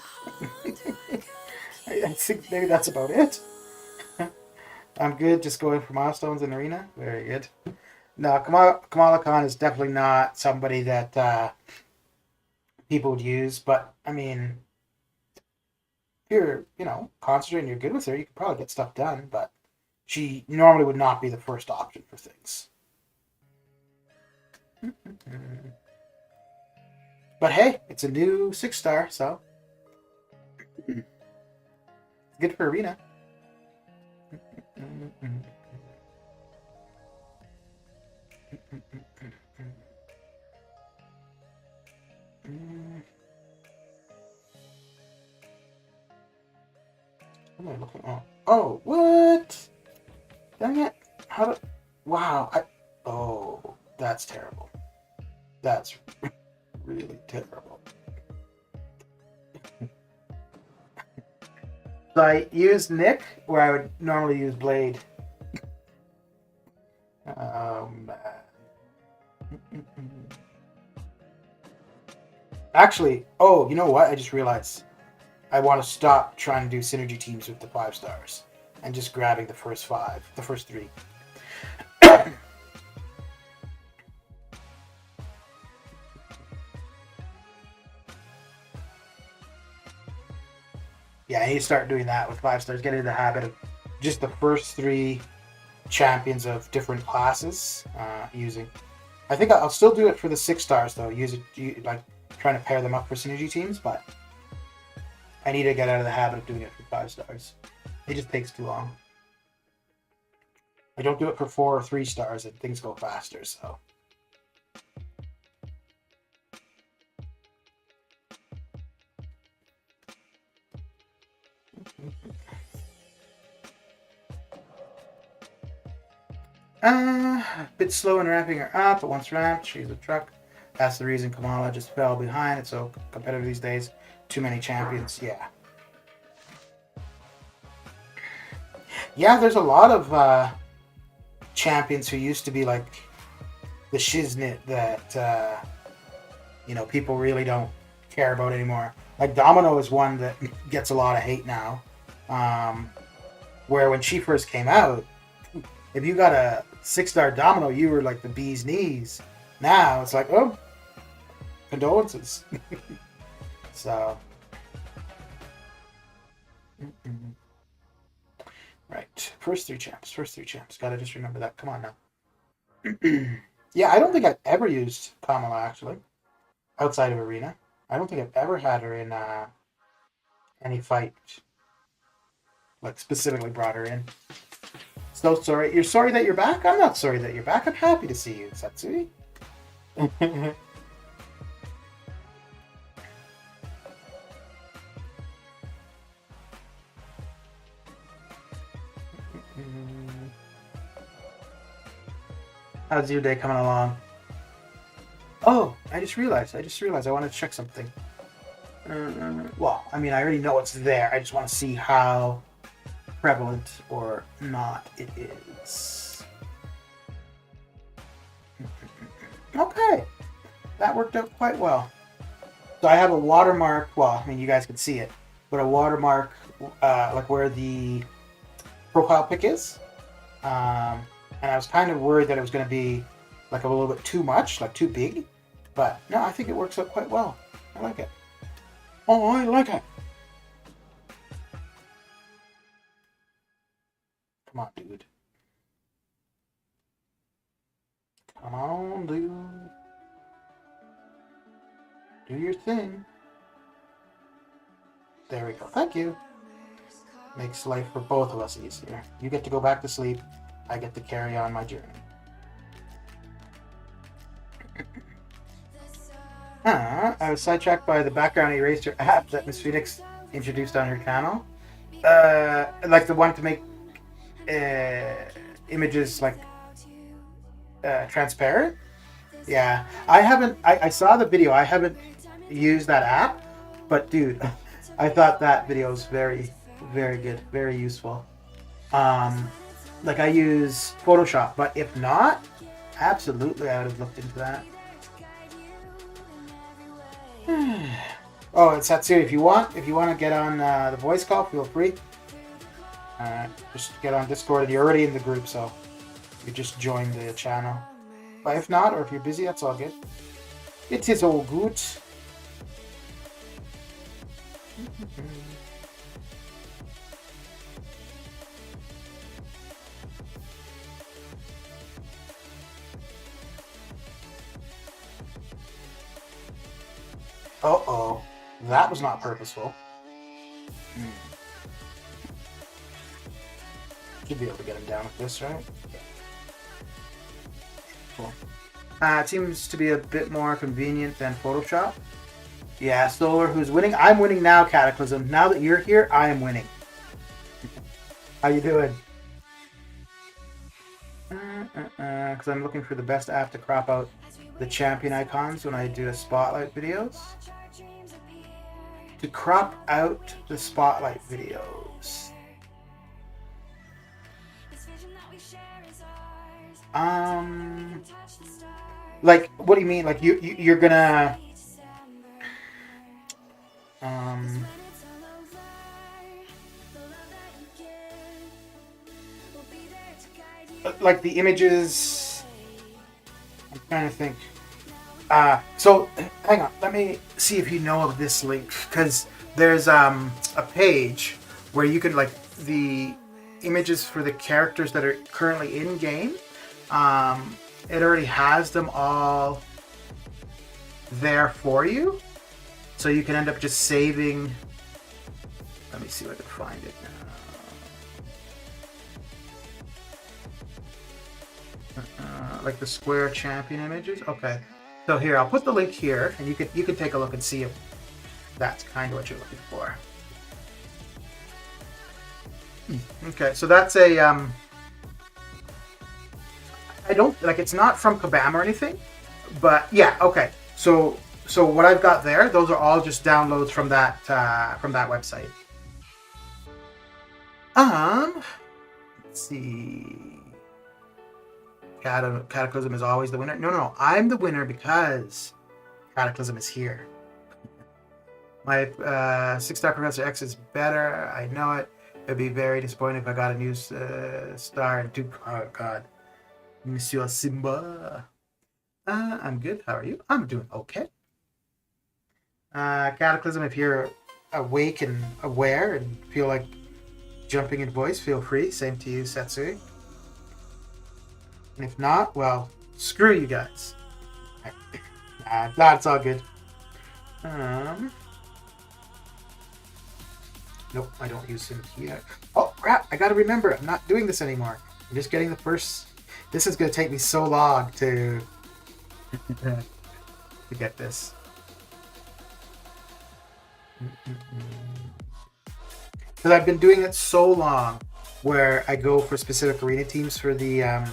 Speaker 1: I think maybe that's about it. I'm good, just going for milestones in arena. Very good. No, Kamala Khan is definitely not somebody that people would use, but I mean, if you're, concentrating, you're good with her, you could probably get stuff done, but she normally would not be the first option for things. But hey, it's a new 6-star, so good for arena. What am I looking at? Oh, what? Dang it. Wow. Oh, that's terrible. That's really terrible. So I used Nick where I would normally use Blade. Actually, oh, you know what? I just realized I want to stop trying to do synergy teams with the 5-stars and just grabbing the first 3. Yeah, I need to start doing that with 5-stars. Get into the habit of just the first 3 champions of different classes using. I think I'll still do it for the 6-stars though. Like trying to pair them up for synergy teams, but I need to get out of the habit of doing it for 5-stars. It just takes too long. I don't do it for 4 or 3 stars, and things go faster. So. A bit slow in ramping her up, but once ramped, she's a truck. That's the reason Kamala just fell behind. It's so competitive these days. Too many champions, yeah. Yeah, there's a lot of champions who used to be like the shiznit that, people really don't care about anymore. Like Domino is one that gets a lot of hate now. Where when she first came out, if you got a 6-star domino, you were like the bee's knees. Now it's like, oh, condolences. So, right, first three champs. Gotta just remember that. Come on now. Yeah, I don't think I've ever used Kamala actually outside of arena. I don't think I've ever had her in any fight. Like specifically brought her in. So sorry. You're sorry that you're back? I'm not sorry that you're back. I'm happy to see you, Satsui. How's your day coming along? Oh, I just realized I wanted to check something. Well, I mean, I already know it's there. I just want to see how prevalent or not it is. Okay, that worked out quite well. So I have a watermark. Well, I mean, you guys can see it, but a watermark like where the profile pic is. And I was kind of worried that it was going to be like a little bit too much, like too big. But no, I think it works out quite well. I like it. Oh, I like it. Come on, dude. Come on, dude. Do your thing. There we go. Thank you. Makes life for both of us easier. You get to go back to sleep. I get to carry on my journey. I was sidetracked by the background eraser app that Miss Phoenix introduced on her channel. Like the one to make images like transparent. Yeah, I haven't. I saw the video. I haven't used that app, but dude, I thought that video was very, very good, very useful. Like I use Photoshop, but if not, absolutely I would have looked into that. Oh, and Satsui, if you want to get on the voice call, feel free. Just get on Discord, and you're already in the group, so you just join the channel. But if not, or if you're busy, that's all good. It is all good. Uh-oh. That was not purposeful. Should be able to get him down with this, right? Cool. It seems to be a bit more convenient than Photoshop. Yeah, Solar, who's winning? I'm winning now, Cataclysm. Now that you're here, I am winning. How you doing? Because I'm looking for the best app to crop out the champion icons when I do the spotlight videos. To crop out the spotlight videos. Like, what do you mean? Like you're gonna like the images. I'm trying to think. So hang on, let me see if you know of this link, because there's a page where you can, like, the images for the characters that are currently in game. It already has them all there for you, so you can end up just saving. Let me see if I can find it now. Like the square champion images. Okay. So here, I'll put the link here, and you can take a look and see if that's kind of what you're looking for. Okay, so that's a I don't like, it's not from Kabam or anything, but yeah, okay. So what I've got there, those are all just downloads from that website. Let's see. Cataclysm is always the winner. No, I'm the winner because Cataclysm is here. My 6-star Professor X is better. I know it. It'd be very disappointing if I got a new star and two. Oh God, Monsieur Simba. I'm good. How are you? I'm doing okay. Cataclysm, if you're awake and aware and feel like jumping in voice, feel free. Same to you, Setsui. And if not, well, screw you guys. Nah, it's all good. Nope, I don't use him here. Oh, crap, I gotta remember, I'm not doing this anymore. I'm just getting the first... This is gonna take me so long to get this. Because I've been doing it so long where I go for specific arena teams for the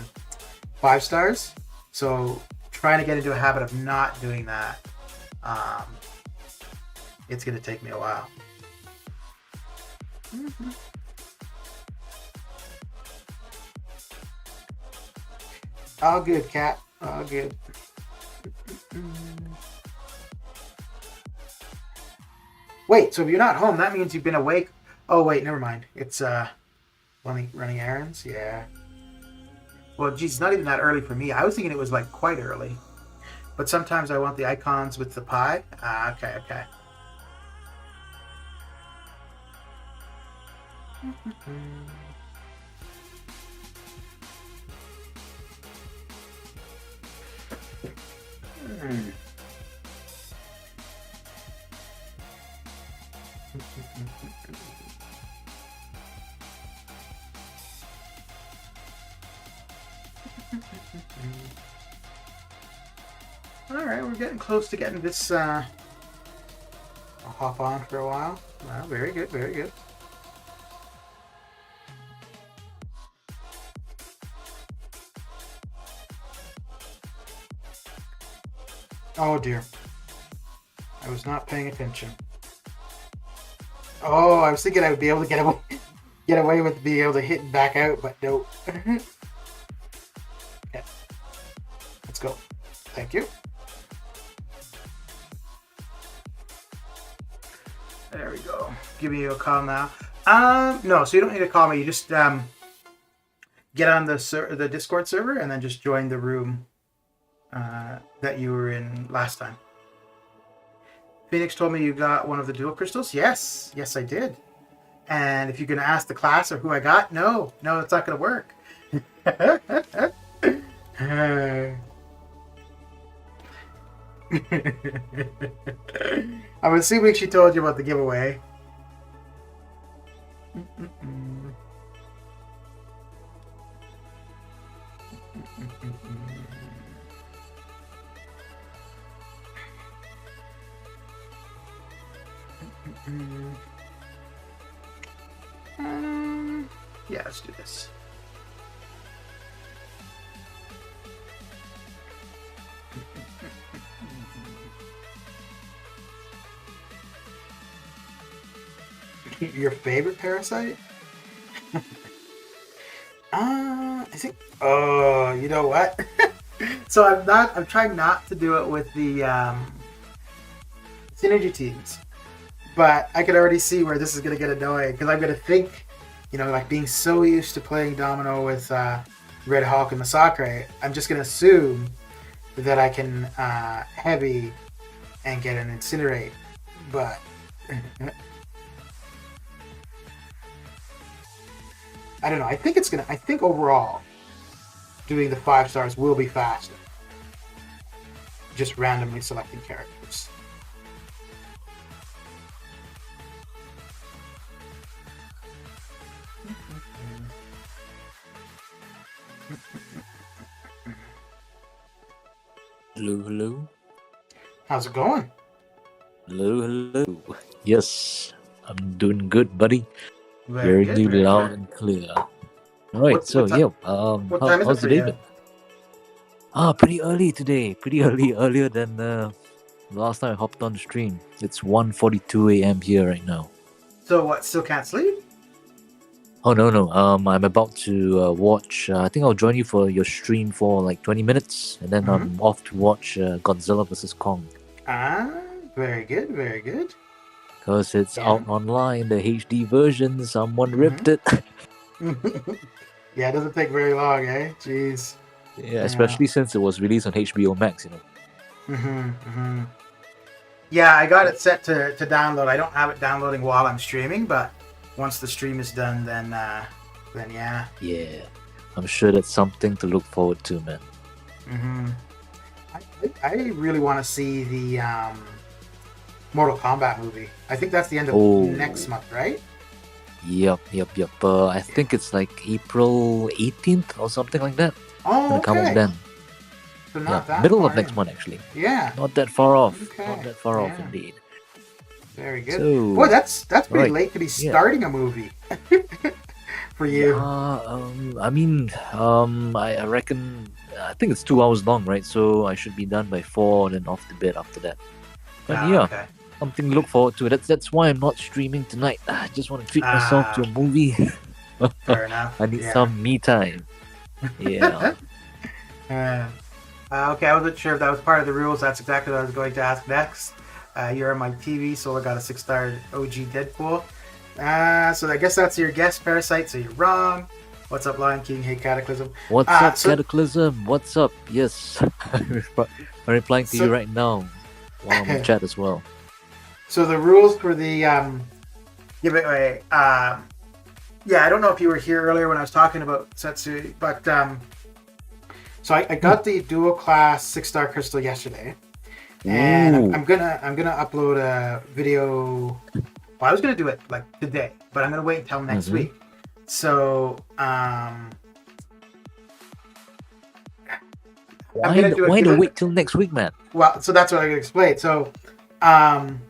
Speaker 1: 5 stars. So trying to get into a habit of not doing that, it's going to take me a while. All good, Cat. All good. Wait, so if you're not home, that means you've been awake. Oh, wait, never mind. It's running errands? Yeah. Well, geez, it's not even that early for me. I was thinking it was like quite early. But sometimes I want the icons with the pie. Okay. Alright, we're getting close to getting this. I'll hop on for a while. Wow, very good, very good. Oh dear. I was not paying attention. Oh, I was thinking I would be able to get away with being able to hit and back out, but nope. Okay. Let's go. Thank you. There we go. Giving you a call now. No, so you don't need to call me. You just get on the Discord server and then just join the room that you were in last time. Phoenix told me you got one of the dual crystals. Yes, I did. And if you're gonna ask the class or who I got, no, it's not gonna work. I'm assuming she told you about the giveaway. Yeah, let's do this. Your favorite parasite? I think. Oh, you know what? So I'm trying not to do it with the synergy teams, but I could already see where this is gonna get annoying because I'm gonna think, like being so used to playing Domino with Red Hulk and Masacre, I'm just gonna assume that I can heavy and get an Incinerate, but. I don't know. I think overall, doing the 5 stars will be faster. Just randomly selecting characters.
Speaker 2: Hello.
Speaker 1: How's it going?
Speaker 2: Hello. Yes, I'm doing good, buddy.
Speaker 1: Very
Speaker 2: Hearing you
Speaker 1: good,
Speaker 2: loud
Speaker 1: very
Speaker 2: and clear. All right,
Speaker 1: what time is it
Speaker 2: how's
Speaker 1: for
Speaker 2: the day
Speaker 1: you?
Speaker 2: been? Pretty early today. Pretty earlier than last time I hopped on the stream. It's 1:42 a.m. here right now.
Speaker 1: So what? Still can't sleep?
Speaker 2: Oh no. I'm about to watch. I think I'll join you for your stream for like 20 minutes, and then I'm off to watch Godzilla vs Kong.
Speaker 1: Very good, very good.
Speaker 2: Because it's
Speaker 1: Yeah.
Speaker 2: out online, the HD version, someone
Speaker 1: Mm-hmm.
Speaker 2: ripped it.
Speaker 1: Yeah, it doesn't take very long, eh? Jeez.
Speaker 2: Yeah,
Speaker 1: Yeah.
Speaker 2: especially since it was released on HBO Max, you know.
Speaker 1: Mm-hmm. Mm-hmm. Yeah, I got it set to download. I don't have it downloading while I'm streaming, but once the stream is done, then yeah.
Speaker 2: Yeah, I'm sure that's something to look forward to, man.
Speaker 1: Mm-hmm. I really want to see the Mortal Kombat movie. I think that's the end of
Speaker 2: Oh,
Speaker 1: next month, right?
Speaker 2: yep. I think it's like April 18th or something like that.
Speaker 1: Oh,
Speaker 2: Gonna come out
Speaker 1: okay.
Speaker 2: then.
Speaker 1: So
Speaker 2: Yeah,
Speaker 1: not that
Speaker 2: middle
Speaker 1: far
Speaker 2: of next
Speaker 1: in.
Speaker 2: month actually.
Speaker 1: Yeah.
Speaker 2: Not that far off.
Speaker 1: Okay.
Speaker 2: Not that far off
Speaker 1: Yeah.
Speaker 2: indeed.
Speaker 1: Very good.
Speaker 2: So,
Speaker 1: Boy, that's pretty
Speaker 2: right.
Speaker 1: late to be
Speaker 2: Yeah.
Speaker 1: starting a movie for you.
Speaker 2: I mean, I reckon, I think it's 2 hours long, right? So I should be done by 4 and then off to bed after that. But yeah,
Speaker 1: Okay.
Speaker 2: something to look forward to. That's why I'm not streaming tonight. I just want to treat myself to a movie.
Speaker 1: Fair enough.
Speaker 2: I need
Speaker 1: Yeah.
Speaker 2: some me time. Yeah.
Speaker 1: Okay, I wasn't sure if that was part of the rules. That's exactly what I was going to ask next. You're on my TV, so I got a 6-star OG Deadpool. So I guess that's your guess, Parasite, so you're wrong. What's up, Lion King? Hey, Cataclysm.
Speaker 2: What's up, Cataclysm? What's up? Yes. I'm replying to you right now while I'm in chat as well.
Speaker 1: So the rules for the giveaway. Yeah, I don't know if you were here earlier when I was talking about Setsu, but so I got the dual class 6-star crystal yesterday, and I'm gonna upload a video. Well, I was gonna do it like today, but I'm gonna wait until next week. So
Speaker 2: why to wait till next week, man?
Speaker 1: Well, so that's what I'm gonna explain. So I'm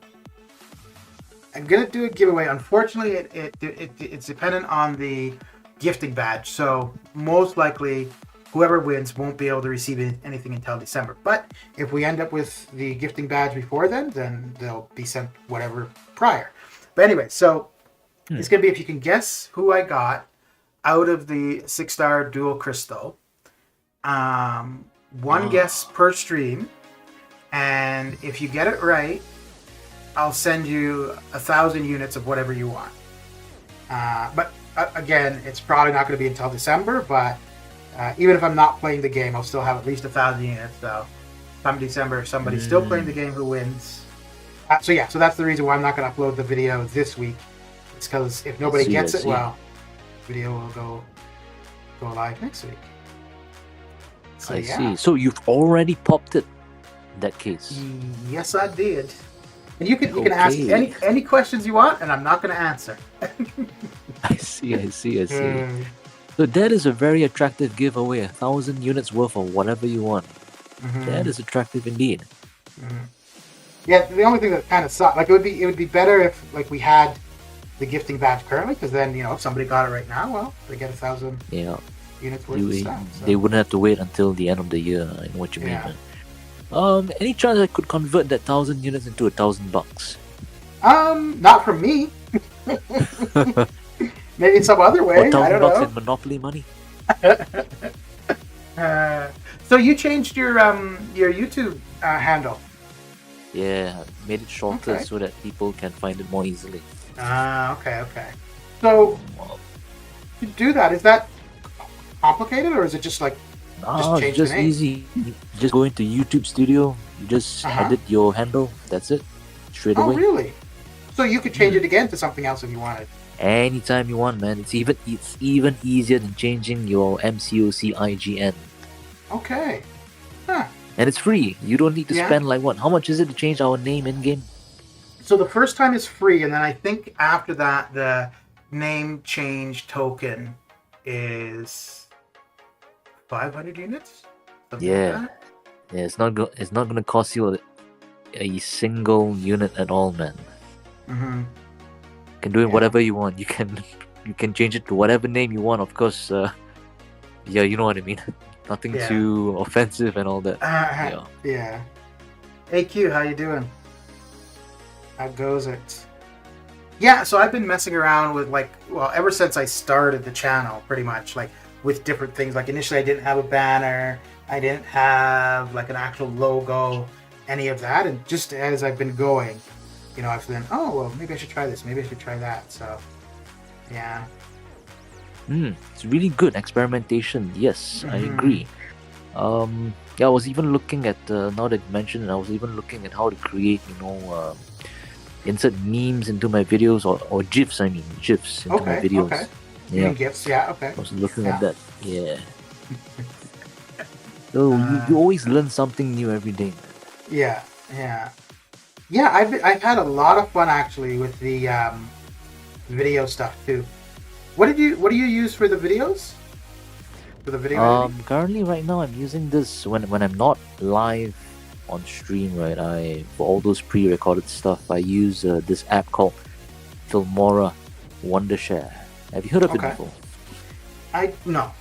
Speaker 1: gonna do a giveaway. Unfortunately, it's dependent on the gifting badge. So most likely, whoever wins won't be able to receive anything until December. But if we end up with the gifting badge before then they'll be sent whatever prior. But anyway, so it's gonna be if you can guess who I got out of the 6-star dual crystal. One guess per stream, and if you get it right, I'll send you 1,000 units of whatever you want. But again, it's probably not going to be until December. But even if I'm not playing the game, I'll still have at least 1,000 units. So come December, if somebody's still playing the game, who wins? So that's the reason why I'm not going to upload the video this week. It's because if nobody gets it, well, the video will go live next week. So,
Speaker 2: I see. So you've already popped it. In that case.
Speaker 1: Yes, I did. And you can ask any questions you want, and I'm not going to answer.
Speaker 2: I see. So that is a very attractive giveaway. 1,000 units worth of whatever you want. That is attractive indeed.
Speaker 1: Yeah, the only thing that kind of sucks, like it would be better if like we had the gifting badge currently, because then if somebody got it right now, well, they get 1,000 units worth of stuff. So.
Speaker 2: They wouldn't have to wait until the end of the year. I know what you mean. Man. Any chance I could convert that 1,000 units into $1,000?
Speaker 1: Not from me. Maybe some other way.
Speaker 2: Or
Speaker 1: I don't know.
Speaker 2: in Monopoly money.
Speaker 1: So you changed your YouTube handle.
Speaker 2: Yeah, made it shorter so that people can find it more easily.
Speaker 1: Okay. So to do that, is that complicated, or is it just like change
Speaker 2: just
Speaker 1: the name?
Speaker 2: easy. You just go into YouTube Studio. You just edit your handle. That's it. Straight away.
Speaker 1: Oh, really? So you could change it again to something else if you wanted.
Speaker 2: Anytime you want, man. It's even easier than changing your MCOC IGN.
Speaker 1: Okay. Huh.
Speaker 2: And it's free. You don't need to spend how much is it to change our name in game?
Speaker 1: So the first time is free, and then I think after that the name change token is 500 units. Something like that.
Speaker 2: Yeah. It's not gonna cost you a single unit at all, man. You can do it whatever you want. You can change it to whatever name you want. Of course, you know what I mean. Nothing too offensive and all that.
Speaker 1: Yeah. Hey Q, how you doing? How goes it? Yeah, so I've been messing around with ever since I started the channel, pretty much, with different things. Like initially I didn't have a banner, I didn't have an actual logo, any of that, and just as I've been going, I've been, oh well, maybe I should try this, maybe I should try that. So yeah.
Speaker 2: It's really good experimentation. Yes, I agree. Yeah, I was even looking at now that you mentioned it, I was even looking at how to create, insert memes into my videos or GIFs. I mean, GIFs into my videos.
Speaker 1: Okay.
Speaker 2: Yeah,
Speaker 1: GIFs. Yeah. Okay.
Speaker 2: I was looking at that. Yeah. So you always learn something new every day.
Speaker 1: Yeah. Yeah. Yeah. I've had a lot of fun actually with the video stuff too. What do you use for the videos? For the video editing?
Speaker 2: Currently, right now, I'm using this when I'm not live on stream. Right, for all those pre-recorded stuff, I use this app called Filmora Wondershare. Have you heard of it before?
Speaker 1: No.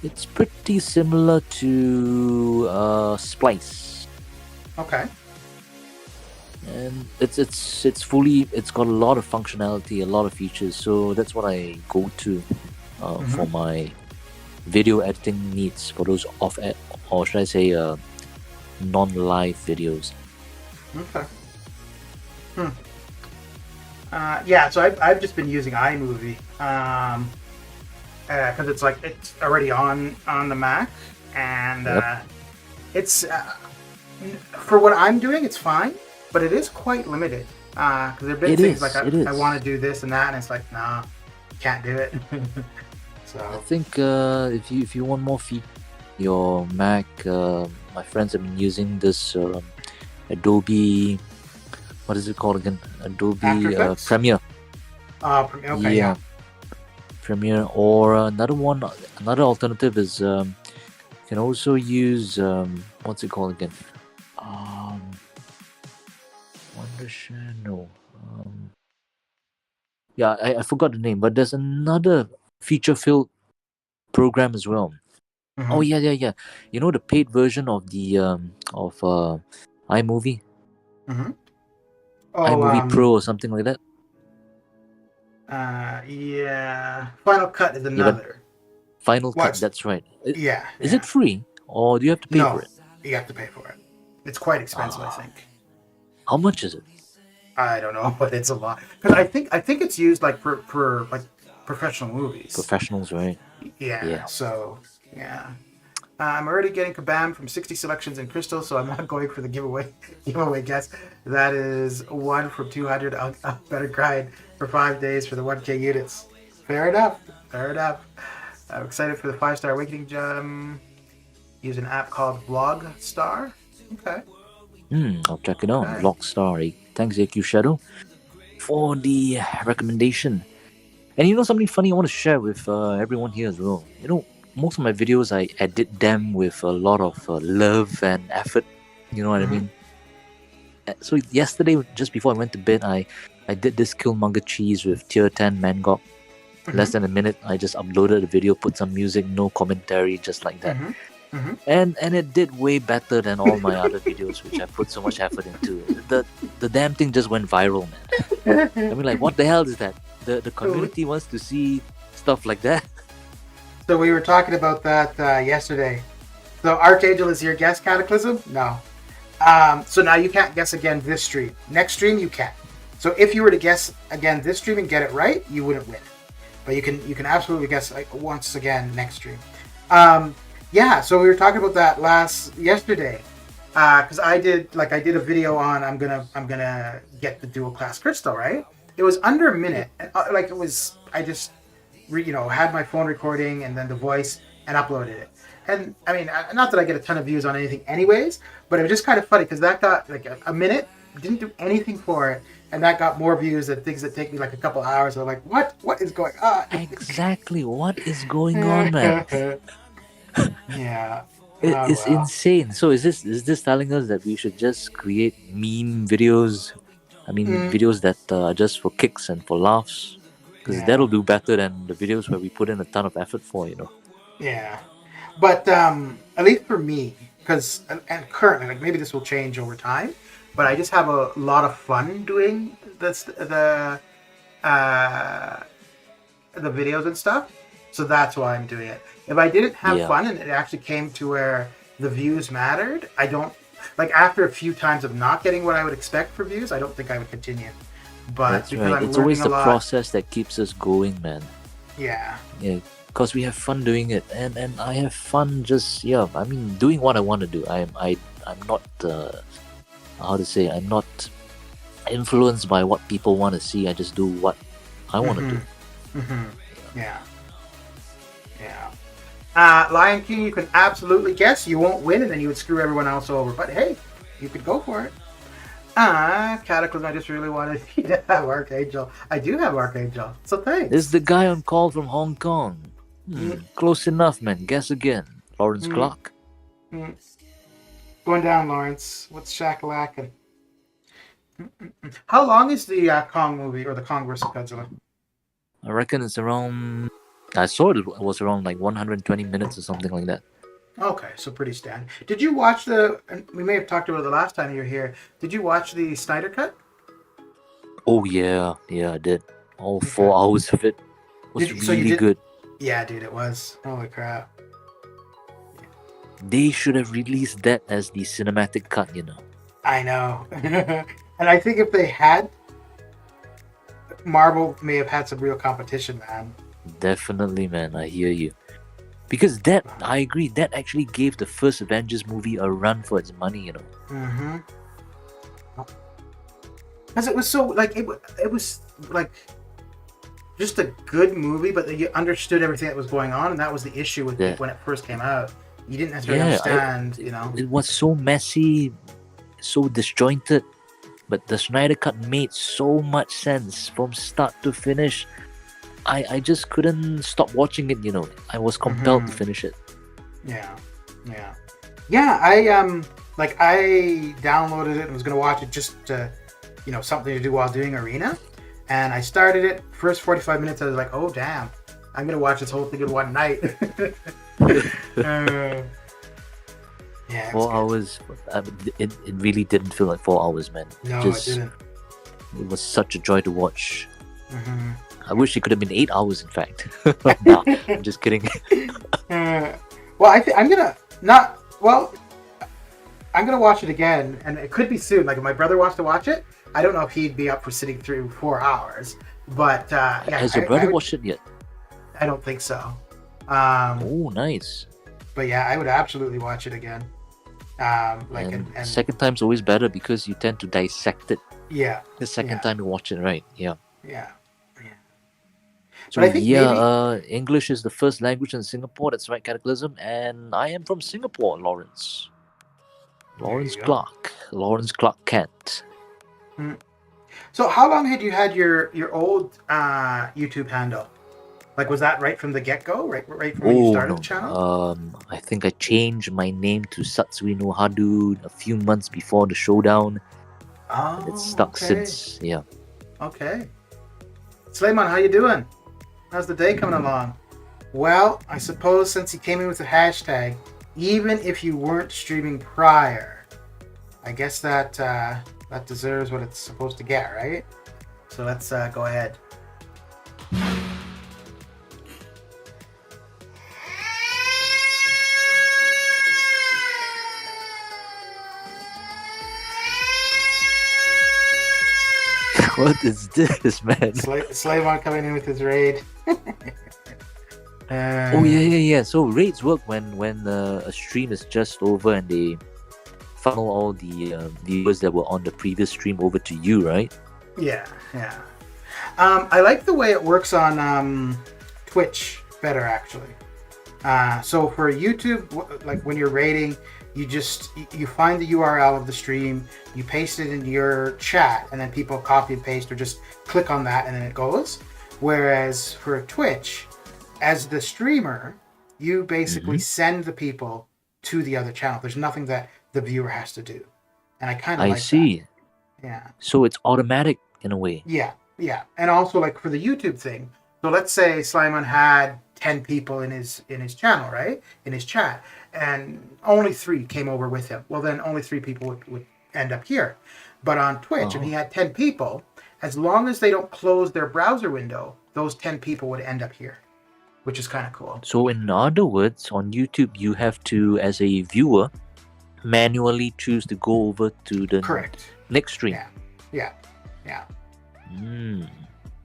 Speaker 2: It's pretty similar to Splice.
Speaker 1: Okay.
Speaker 2: And it's got a lot of functionality, a lot of features. So that's what I go to for my video editing needs, for those or should I say non-live videos.
Speaker 1: Okay. Yeah, so I've just been using iMovie because it's already on the Mac, and it's for what I'm doing, it's fine, but it is quite limited because there have been things like I want to do this and that, and it's like, nah, can't do it. So
Speaker 2: I think if you want more your Mac, my friends have been using this Adobe. What is it called again? Adobe Premiere.
Speaker 1: Okay, yeah.
Speaker 2: Premiere, or another alternative is you can also use what's it called again? Wondershare? No. Yeah, I forgot the name, but there's another feature-filled program as well. Oh yeah. You know the paid version of the iMovie? iMovie Pro or something like that?
Speaker 1: Yeah. Final Cut is another.
Speaker 2: Final Cut, that's right.
Speaker 1: Yeah.
Speaker 2: Is it free, or do you have to pay for it?
Speaker 1: You have to pay for it. It's quite expensive, I think.
Speaker 2: How much is it?
Speaker 1: I don't know, but it's a lot. Because I think it's used for like professional movies.
Speaker 2: Professionals, right?
Speaker 1: Yeah. So yeah. I'm already getting kabam from 60 selections in Crystal, so I'm not going for the giveaway guess. That is 1 from 200. I'll better grind for 5 days for the 1K units. Fair enough. I'm excited for the 5-star awakening gem. Use an app called Vlogstar. Okay.
Speaker 2: I'll check it out. Okay. Vlogstar. Thanks, AQ Shadow, for the recommendation. And something funny I want to share with everyone here as well. Most of my videos, I edit them with a lot of love and effort. You know what I mean? So yesterday, just before I went to bed, I did this Killmonger cheese with tier 10 Mangok. Less than a minute, I just uploaded the video, put some music, no commentary, just like that. And it did way better than all my other videos, which I put so much effort into. The damn thing just went viral, man. I mean, like, what the hell is that? The community wants to see stuff like that.
Speaker 1: So we were talking about that yesterday. So Archangel is your guess, Cataclysm? No. So now you can't guess again this stream. Next stream you can. So if you were to guess again this stream and get it right, you wouldn't win. But you can absolutely guess once again next stream. Yeah. So we were talking about that yesterday because I did a video on I'm gonna get the dual class crystal, right? It was under a minute. I just had my phone recording and then the voice and uploaded it. And I mean, not that I get a ton of views on anything anyways, but it was just kind of funny because that got like a minute, didn't do anything for it, and that got more views than things that take me like a couple hours. I'm like, what is going on?
Speaker 2: Exactly, what is going on, man?
Speaker 1: Yeah.
Speaker 2: It is insane. So is this telling us that we should just create meme videos? I mean, videos that are just for kicks and for laughs? Because that'll do better than the videos where we put in a ton of effort for,
Speaker 1: Yeah. But at least for me, because and currently, maybe this will change over time, but I just have a lot of fun doing the videos and stuff. So that's why I'm doing it. If I didn't have fun and it actually came to where the views mattered, I don't like after a few times of not getting what I would expect for views, I don't think I would continue. But
Speaker 2: That's
Speaker 1: because
Speaker 2: right.
Speaker 1: I'm
Speaker 2: It's always
Speaker 1: learning
Speaker 2: the
Speaker 1: a lot,
Speaker 2: process that keeps us going, man.
Speaker 1: yeah,
Speaker 2: Yeah, because we have fun doing it, and I have fun just I mean doing what I want to do. I'm not how to say, I'm not influenced by what people want to see. I just do what I want to do.
Speaker 1: Yeah. Lion King, you can absolutely guess. You won't win, and then you would screw everyone else over. But hey, you could go for it. Cataclysm, I just really wanted you to have Archangel. I do have Archangel, so thanks.
Speaker 2: This is the guy on call from Hong Kong. Close enough, man. Guess again. Lawrence Clark.
Speaker 1: Going down, Lawrence. What's shakalacking? How long is the Kong movie, or the Kong vs. Godzilla?
Speaker 2: I reckon it's around... I saw it was around like 120 minutes or something like that.
Speaker 1: Okay, so pretty standard. Did you watch we may have talked about it the last time you were here. Did you watch the Snyder Cut?
Speaker 2: Oh, yeah, I did. All 4 hours of it was really good.
Speaker 1: Yeah, dude, it was. Holy crap.
Speaker 2: They should have released that as the cinematic cut, you know.
Speaker 1: I know. And I think if they had, Marvel may have had some real competition, man.
Speaker 2: Definitely, man. I hear you. Because that, I agree, that actually gave the first Avengers movie a run for its money, you know.
Speaker 1: Because it was so, like, it was, like, just a good movie, but you understood everything that was going on, and that was the issue with it when it first came out. You didn't necessarily understand, you know.
Speaker 2: It was so messy, so disjointed, but the Snyder Cut made so much sense from start to finish. I just couldn't stop watching it, you know. I was compelled to finish it.
Speaker 1: Yeah. I downloaded it and was gonna watch it just to, you know, something to do while doing Arena, and I started it. First 45 minutes, I was like, oh damn, I'm gonna watch this whole thing in one night.
Speaker 2: 4 hours. It really didn't feel like 4 hours, man.
Speaker 1: No, it didn't.
Speaker 2: It was such a joy to watch. I wish it could have been 8 hours, in fact. No, I'm just kidding.
Speaker 1: Well, I'm gonna watch it again, and it could be soon. Like if my brother wants to watch it, I don't know if he'd be up for sitting through 4 hours. But
Speaker 2: has your brother watched it yet?
Speaker 1: I don't think so.
Speaker 2: Oh, nice.
Speaker 1: But yeah, I would absolutely watch it again. And
Speaker 2: second time's always better because you tend to dissect it.
Speaker 1: Yeah.
Speaker 2: The second time you watch it, right? Yeah. So
Speaker 1: but I think
Speaker 2: English is the first language in Singapore. That's right, Cataclysm. And I am from Singapore, Lawrence. Lawrence Clark Kent.
Speaker 1: So how long had you had your old YouTube handle? Like, was that right from the get-go? Right from when you started the channel?
Speaker 2: I think I changed my name to Satsui no Hadu a few months before the showdown.
Speaker 1: Oh,
Speaker 2: it's stuck since, yeah.
Speaker 1: Okay. Slayman, how you doing? How's the day coming along? Well, I suppose since you came in with the hashtag, even if you weren't streaming prior, I guess that deserves what it's supposed to get, right? So let's go ahead.
Speaker 2: What is this, man?
Speaker 1: Slayman coming in with his raid.
Speaker 2: Oh yeah. So raids work when a stream is just over and they funnel all the viewers that were on the previous stream over to you, right?
Speaker 1: Yeah. I like the way it works on Twitch better, actually. So for YouTube, like when you're raiding, you find the URL of the stream, you paste it into your chat, and then people copy and paste or just click on that and then it goes. Whereas for Twitch, as the streamer, you basically send the people to the other channel. There's nothing that the viewer has to do. And I kind of like that. I see. Yeah.
Speaker 2: So it's automatic in a way.
Speaker 1: Yeah. And also like for the YouTube thing, so let's say Slyman had 10 people in his channel, right? In his chat. And only 3 came over with him. Well, then only 3 people would end up here. But on Twitch, if he had 10 people, as long as they don't close their browser window, those 10 people would end up here, which is kind of cool.
Speaker 2: So in other words, on YouTube, you have to, as a viewer, manually choose to go over to the
Speaker 1: Correct.
Speaker 2: next stream.
Speaker 1: Yeah.
Speaker 2: Hmm.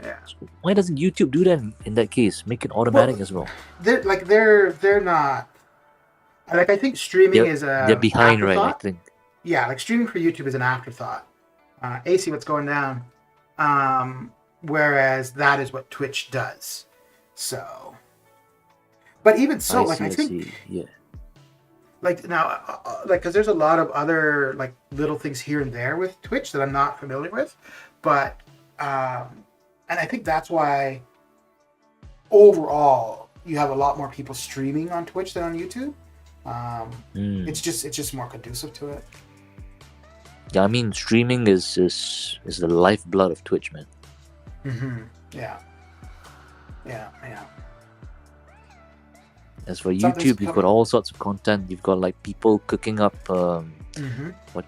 Speaker 1: Yeah.
Speaker 2: So why doesn't YouTube do that in that case? Make it automatic as well.
Speaker 1: They're not like, I think streaming is a
Speaker 2: They're behind, right? I
Speaker 1: afterthought.
Speaker 2: think.
Speaker 1: Yeah, like streaming for YouTube is an afterthought. AC, what's going down? Whereas that is what Twitch does. So, but even so, I think,
Speaker 2: yeah.
Speaker 1: Like now, like, because there's a lot of other like little things here and there with Twitch that I'm not familiar with, but and I think that's why overall you have a lot more people streaming on Twitch than on YouTube. It's just more conducive to it.
Speaker 2: Yeah, I mean, streaming is the lifeblood of Twitch, man.
Speaker 1: Yeah.
Speaker 2: As for YouTube, you've got all sorts of content. You've got like people cooking up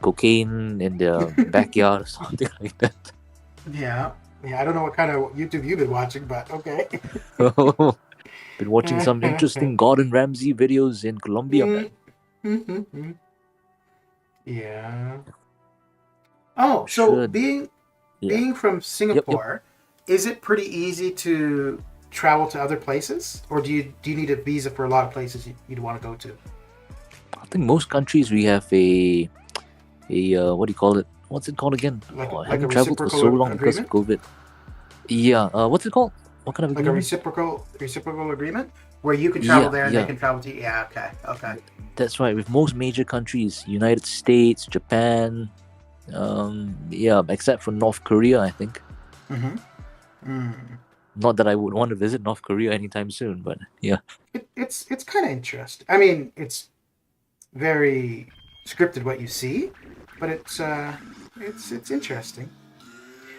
Speaker 2: cocaine in their backyard or something like that.
Speaker 1: Yeah. I don't know what kind of YouTube you've been watching, but okay.
Speaker 2: Been watching some interesting Gordon Ramsay videos in Colombia, man.
Speaker 1: Yeah. Oh, so being from Singapore, is it pretty easy to travel to other places, or do you need a visa for a lot of places you'd want to go to?
Speaker 2: I think most countries we have a what do you call it? What's it called again? I haven't traveled for so long because of COVID. Yeah, what's it called? What kind of agreement?
Speaker 1: Like a reciprocal agreement where you can travel there and they can travel to you. Yeah, okay.
Speaker 2: That's right. With most major countries, United States, Japan, except for North Korea, I think. Not that I would want to visit North Korea anytime soon, but yeah.
Speaker 1: It's kind of interesting. I mean, it's very scripted what you see, but it's interesting.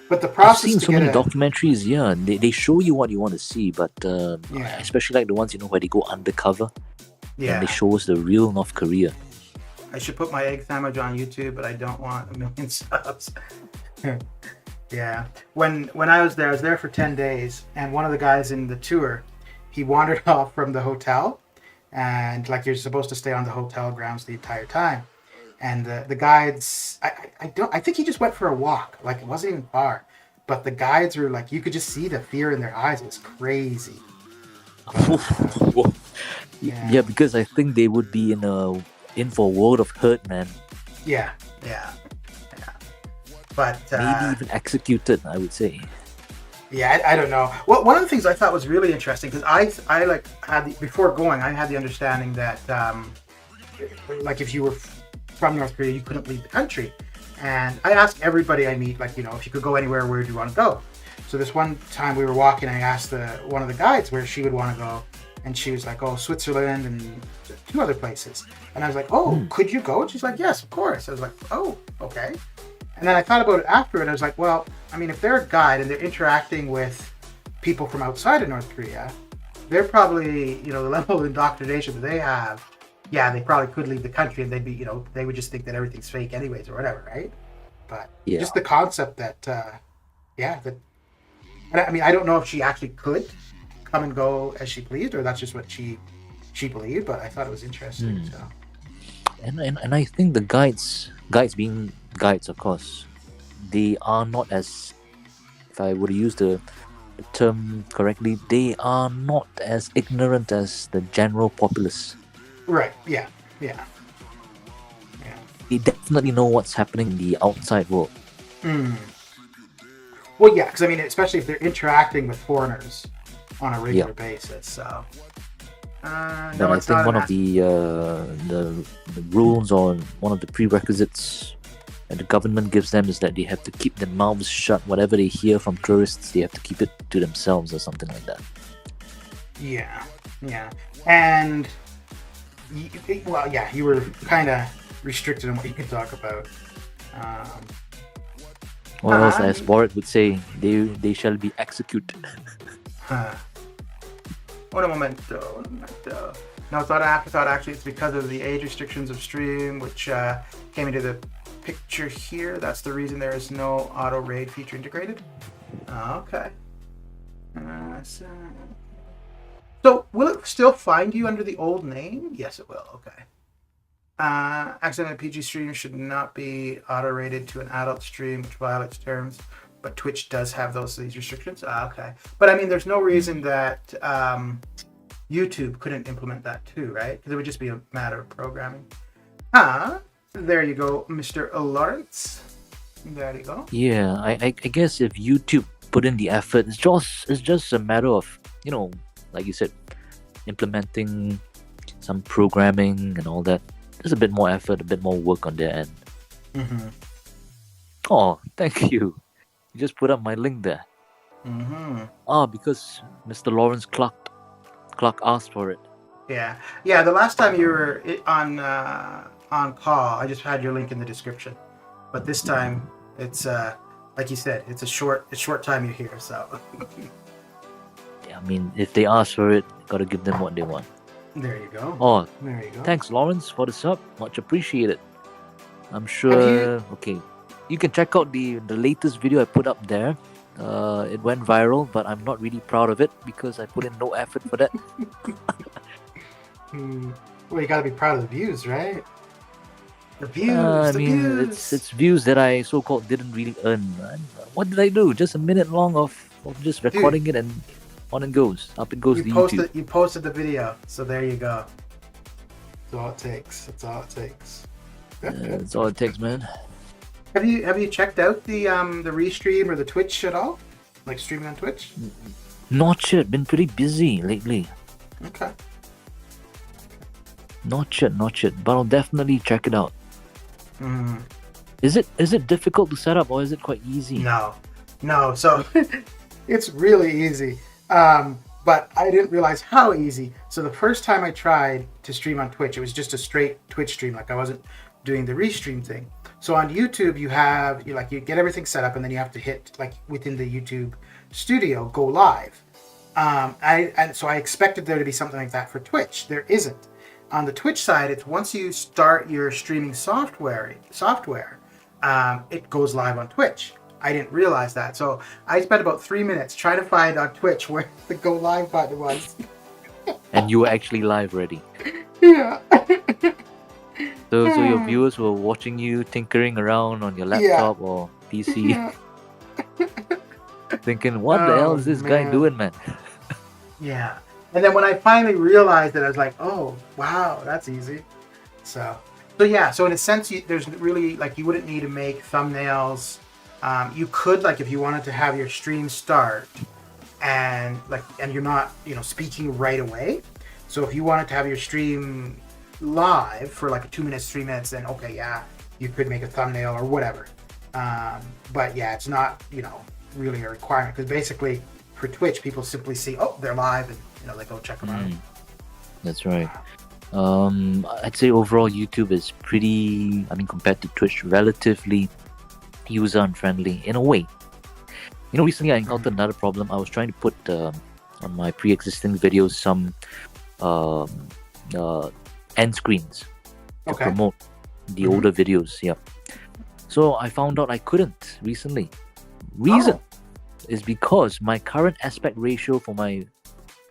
Speaker 1: But the process.
Speaker 2: I've seen so many documentaries. Yeah, they show you what you want to see, but especially like the ones where they go undercover. Yeah. And they show us the real North Korea.
Speaker 1: I should put my egg sandwich on YouTube, but I don't want 1 million subs. Yeah. When I was there for 10 days, and one of the guys in the tour, he wandered off from the hotel, and like you're supposed to stay on the hotel grounds the entire time. And the guides, I think he just went for a walk. Like, it wasn't even far. But the guides were like, you could just see the fear in their eyes. It was crazy.
Speaker 2: Yeah, because I think they would be in for a world of hurt, man.
Speaker 1: Yeah. But
Speaker 2: maybe even executed, I would say.
Speaker 1: Yeah, I don't know. Well, one of the things I thought was really interesting, because I like before going, I had the understanding that like if you were from North Korea, you couldn't leave the country. And I asked everybody I meet, like, if you could go anywhere, where do you want to go? So this one time we were walking, I asked one of the guides where she would want to go, and she was like, oh, Switzerland and 2 other places. And I was like, oh, could you go? And she's like, yes, of course. I was like, oh, okay. And then I thought about it after it. I was like, well, I mean, if they're a guide and they're interacting with people from outside of North Korea, they're probably, the level of indoctrination that they have, yeah, they probably could leave the country and they'd be, they would just think that everything's fake anyways or whatever, right? But just the concept that, I mean, I don't know if she actually could come and go as she pleased, or that's just what she believed, but I thought it was interesting. So.
Speaker 2: And I think the guides being guides, of course, they are not as, if I were to use the term correctly, they are not as ignorant as the general populace.
Speaker 1: Right, yeah.
Speaker 2: They definitely know what's happening in the outside world.
Speaker 1: Well, yeah, because I mean, especially if they're interacting with foreigners on a regular basis, so...
Speaker 2: But I think one of the rules or one of the prerequisites that the government gives them is that they have to keep their mouths shut. Whatever they hear from tourists, they have to keep it to themselves or something like that.
Speaker 1: Yeah. And, you were kind of restricted on what you can talk about.
Speaker 2: Or else, as Borat would say, they shall be executed.
Speaker 1: Un momento. No, afterthought, actually, it's because of the age restrictions of stream, which came into the picture here. That's the reason there is no auto raid feature integrated. Okay. So, will it still find you under the old name? Yes, it will. Okay. Accidental PG stream should not be auto-rated to an adult stream, which violates terms. But Twitch does have these restrictions. Okay. But I mean, there's no reason that YouTube couldn't implement that too, right? Because it would just be a matter of programming. There you go, Mr. Lawrence. There you go.
Speaker 2: Yeah, I guess if YouTube put in the effort, it's just a matter of, like you said, implementing some programming and all that. There's a bit more effort, a bit more work on their end.
Speaker 1: Mm-hmm.
Speaker 2: Oh, thank you. You just put up my link there.
Speaker 1: Mm-hmm.
Speaker 2: Because Mr. Lawrence Clark asked for it.
Speaker 1: Yeah. The last time you were on call, I just had your link in the description. But this time, it's like you said, it's a short time you're here. So.
Speaker 2: Yeah, I mean, if they ask for it, gotta give them what they want.
Speaker 1: There you go.
Speaker 2: Oh,
Speaker 1: there you go.
Speaker 2: Thanks, Lawrence, for the sub. Much appreciated. I'm sure. Okay, you can check out the latest video I put up there. It went viral, but I'm not really proud of it because I put in no effort for that.
Speaker 1: Well, you gotta be proud of the views, right? The views.
Speaker 2: Views. It's views that I so-called didn't really earn. What did I do? Just a minute long of just recording it and on it goes. Up it goes to YouTube.
Speaker 1: You posted the video, so there you go. That's all it takes. That's all it takes.
Speaker 2: That's all it takes, man.
Speaker 1: Have you checked out the restream or the Twitch at all? Like streaming on Twitch?
Speaker 2: Not yet. Been pretty busy lately.
Speaker 1: Okay.
Speaker 2: Not yet. But I'll definitely check it out.
Speaker 1: Mm.
Speaker 2: Is it difficult to set up or is it quite easy?
Speaker 1: No. So it's really easy. But I didn't realize how easy. So the first time I tried to stream on Twitch, it was just a straight Twitch stream. Like I wasn't doing the restream thing. So on YouTube, you get everything set up and then you have to hit like within the YouTube studio, go live. So I expected there to be something like that for Twitch. There isn't. On the Twitch side, it's once you start your streaming software, it goes live on Twitch. I didn't realize that. So I spent about 3 minutes trying to find on Twitch where the go live button was.
Speaker 2: And you were actually live ready.
Speaker 1: Yeah.
Speaker 2: So your viewers were watching you tinkering around on your laptop or PC, thinking, what the hell is this guy doing, man?
Speaker 1: Yeah. And then when I finally realized it, I was like, oh, wow, that's easy. So in a sense, there's really, like, you wouldn't need to make thumbnails. You could, like, if you wanted to have your stream start and you're not, speaking right away. So if you wanted to have your stream live for like 2 minutes, 3 minutes, then okay, yeah, you could make a thumbnail or whatever. But yeah, it's not, really a requirement because basically for Twitch, people simply see, oh, they're live and, they go check them out.
Speaker 2: That's right. I'd say overall YouTube is pretty, compared to Twitch, relatively user-unfriendly in a way. Recently I encountered another problem. I was trying to put on my pre-existing videos some end screens to promote the older videos. Yeah. So I found out I couldn't recently. Reason is because my current aspect ratio for my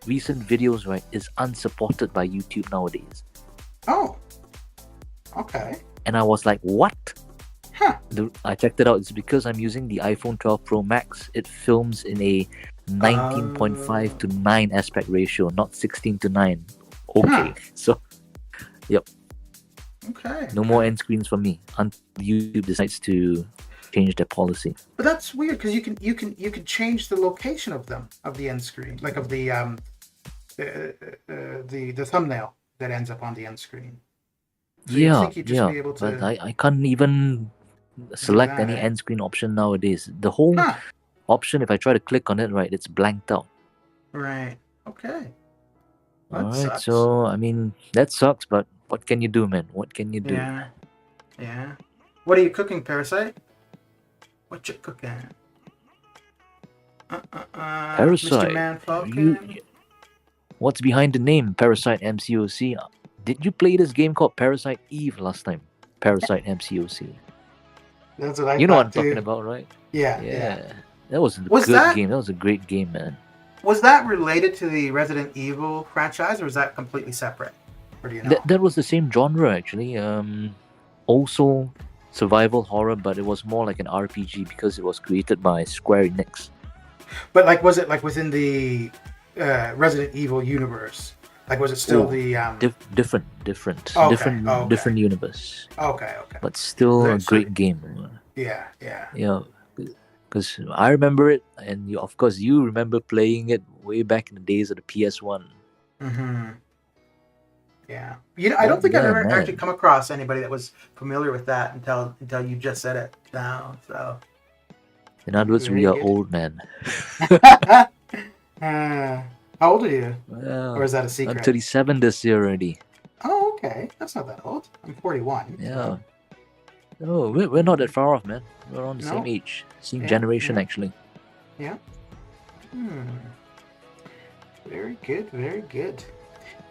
Speaker 2: recent videos, right, is unsupported by YouTube nowadays.
Speaker 1: Oh. Okay.
Speaker 2: And I was like, what?
Speaker 1: Huh.
Speaker 2: I checked it out. It's because I'm using the iPhone 12 Pro Max. It films in a 19.5 to 9 aspect ratio, not 16 to 9. Okay. Huh. So, yep.
Speaker 1: Okay.
Speaker 2: No more end screens for me until YouTube decides to change their policy.
Speaker 1: But that's weird because you can change the location of the end screen, like of the thumbnail that ends up on the end screen. So
Speaker 2: but I can't even select any end screen option nowadays. The whole option, if I try to click on it, right, it's blanked out.
Speaker 1: Right. Okay.
Speaker 2: Alright, so that sucks, but what can you do, man? What can you do?
Speaker 1: Yeah. What are you cooking, Parasite? What you cooking?
Speaker 2: Parasite.
Speaker 1: Mr. Man
Speaker 2: What's behind the name Parasite MCOC? Did you play this game called Parasite Eve last time? Parasite MCOC.
Speaker 1: That's what I
Speaker 2: You know what I'm talking about, right?
Speaker 1: Yeah.
Speaker 2: That was a good game. That was a great game, man.
Speaker 1: Was that related to the Resident Evil franchise, or was that completely separate? Or do you know?
Speaker 2: That was the same genre actually. Also survival horror, but it was more like an RPG because it was created by Square Enix.
Speaker 1: But like, was it like within the Resident Evil universe? Like, was it still the
Speaker 2: different universe?
Speaker 1: Okay.
Speaker 2: But still a great game.
Speaker 1: Yeah.
Speaker 2: Yeah, because I remember it, and of course you remember playing it way back in the days of the PS1.
Speaker 1: Mm-hmm. Yeah. I don't think I've ever actually come across anybody that was familiar with that until you just said it now. So.
Speaker 2: In other words, we are old, man.
Speaker 1: How old are you?
Speaker 2: Well,
Speaker 1: or is that a secret?
Speaker 2: I'm 37 this year already.
Speaker 1: Oh, okay. That's not that old. I'm 41.
Speaker 2: Yeah.
Speaker 1: So.
Speaker 2: No, we're not that far off, man. We're on the same age. Same generation, actually.
Speaker 1: Yeah. Very good, very good.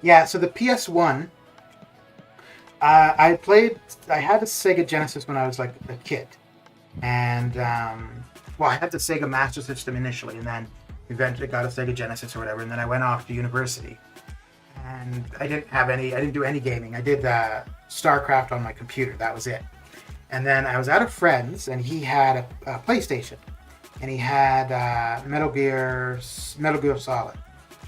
Speaker 1: Yeah, so the PS1, I had a Sega Genesis when I was like a kid. And, I had the Sega Master System initially, and then eventually got a Sega Genesis or whatever, and then I went off to university. And I didn't do any gaming. I did StarCraft on my computer, that was it. And then I was at a friend's, and he had a PlayStation. And he had Metal Gear Solid.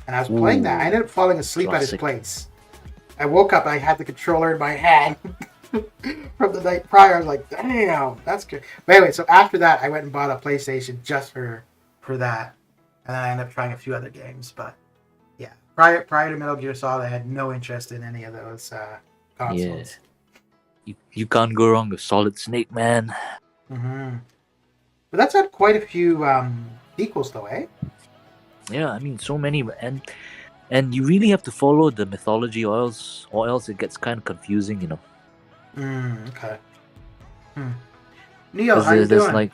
Speaker 1: And I was playing that. I ended up falling asleep at his place. I woke up, I had the controller in my hand from the night prior. I was like, damn, that's good. But anyway, so after that, I went and bought a PlayStation just for that. And then I ended up trying a few other games. But yeah, prior to Metal Gear Solid, I had no interest in any of those consoles.
Speaker 2: Yeah. You can't go wrong with Solid Snake, man.
Speaker 1: Mm-hmm. But that's had quite a few sequels, though, eh?
Speaker 2: Yeah, I mean, so many, and you really have to follow the mythology, or else it gets kind of confusing, you know.
Speaker 1: Okay. Neil, how you doing?
Speaker 2: Like,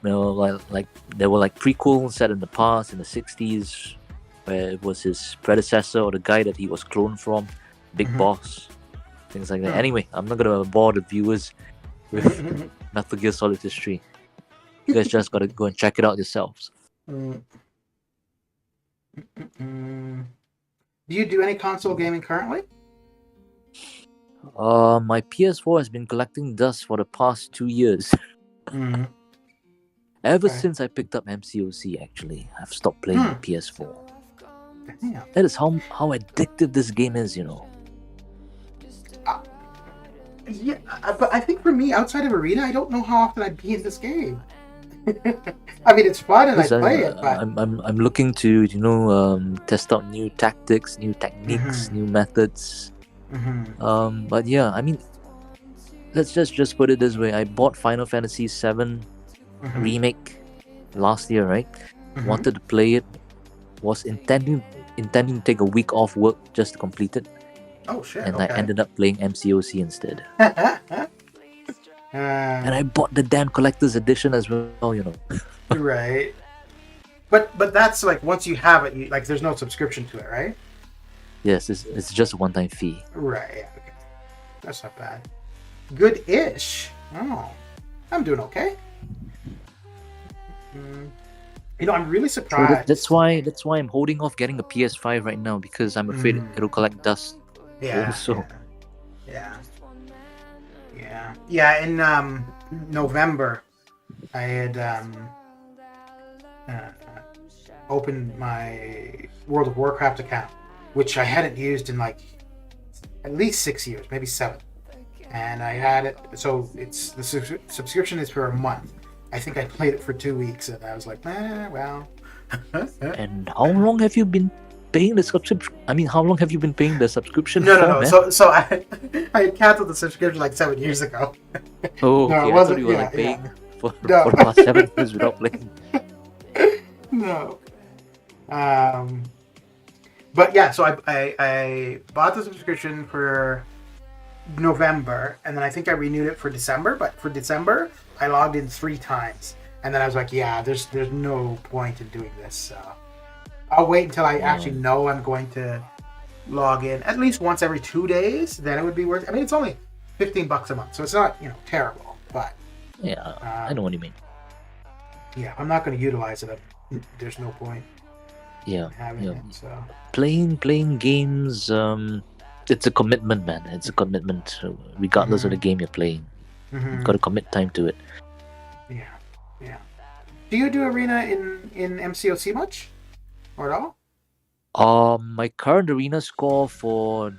Speaker 2: you know, like there were like prequels set in the past in the 60s, where it was his predecessor or the guy that he was cloned from, Big Boss, things like that. Anyway, I'm not gonna bore the viewers with Metal Gear Solid history. You guys just gotta go and check it out yourselves.
Speaker 1: Do you do any console gaming currently?
Speaker 2: My PS4 has been collecting dust for the past 2 years. Ever since I picked up MCOC, actually, I've stopped playing the PS4.
Speaker 1: Damn.
Speaker 2: That is how addictive this game is, you know.
Speaker 1: Yeah, but I think for me, outside of Arena, I don't know how often I'd be in this game. I mean, it's fun and I play it, but
Speaker 2: I'm looking to test out new tactics, new techniques, new methods. But yeah, I mean, let's just put it this way: I bought Final Fantasy VII Remake last year, right? Wanted to play it. Was intending to take a week off work just to complete it.
Speaker 1: Oh shit!
Speaker 2: And I ended up playing MCOC instead. And I bought the damn collector's edition as well, you know.
Speaker 1: Right. But that's like once you have it, there's no subscription to it, right?
Speaker 2: Yes, it's just a one-time fee.
Speaker 1: Right. Yeah, okay. That's not bad. Good-ish. Oh, I'm doing okay. I'm really surprised.
Speaker 2: That's why I'm holding off getting a PS5 right now, because I'm afraid it'll collect dust.
Speaker 1: Yeah.
Speaker 2: Also.
Speaker 1: Yeah. In November, I had opened my World of Warcraft account, which I hadn't used in like at least 6 years, maybe 7. And I had it, so it's the subscription is for a month. I think I played it for 2 weeks, and I was like, well.
Speaker 2: And how long have you been paying the subscription? I mean, how long have you been paying the subscription?
Speaker 1: No. So I had canceled the subscription like 7 years ago.
Speaker 2: Oh, okay.
Speaker 1: No,
Speaker 2: I thought you were paying for the past 7 years without playing.
Speaker 1: No. But yeah, so I bought the subscription for November, and then I think I renewed it for December. But for December, I logged in 3 times, and then I was like, yeah, there's no point in doing this. So I'll wait until I actually know I'm going to log in at least once every 2 days. Then it would be worth. I mean, it's only $15 a month, so it's not terrible. But
Speaker 2: yeah, I know what you mean.
Speaker 1: Yeah, I'm not going to utilize it. There's no point.
Speaker 2: Yeah,
Speaker 1: having it. So
Speaker 2: playing games. it's a commitment, man. It's a commitment, regardless of the game you're playing. You've got to commit time to it.
Speaker 1: Yeah, yeah. Do you do arena in MCOC much, or at all?
Speaker 2: My current arena score for,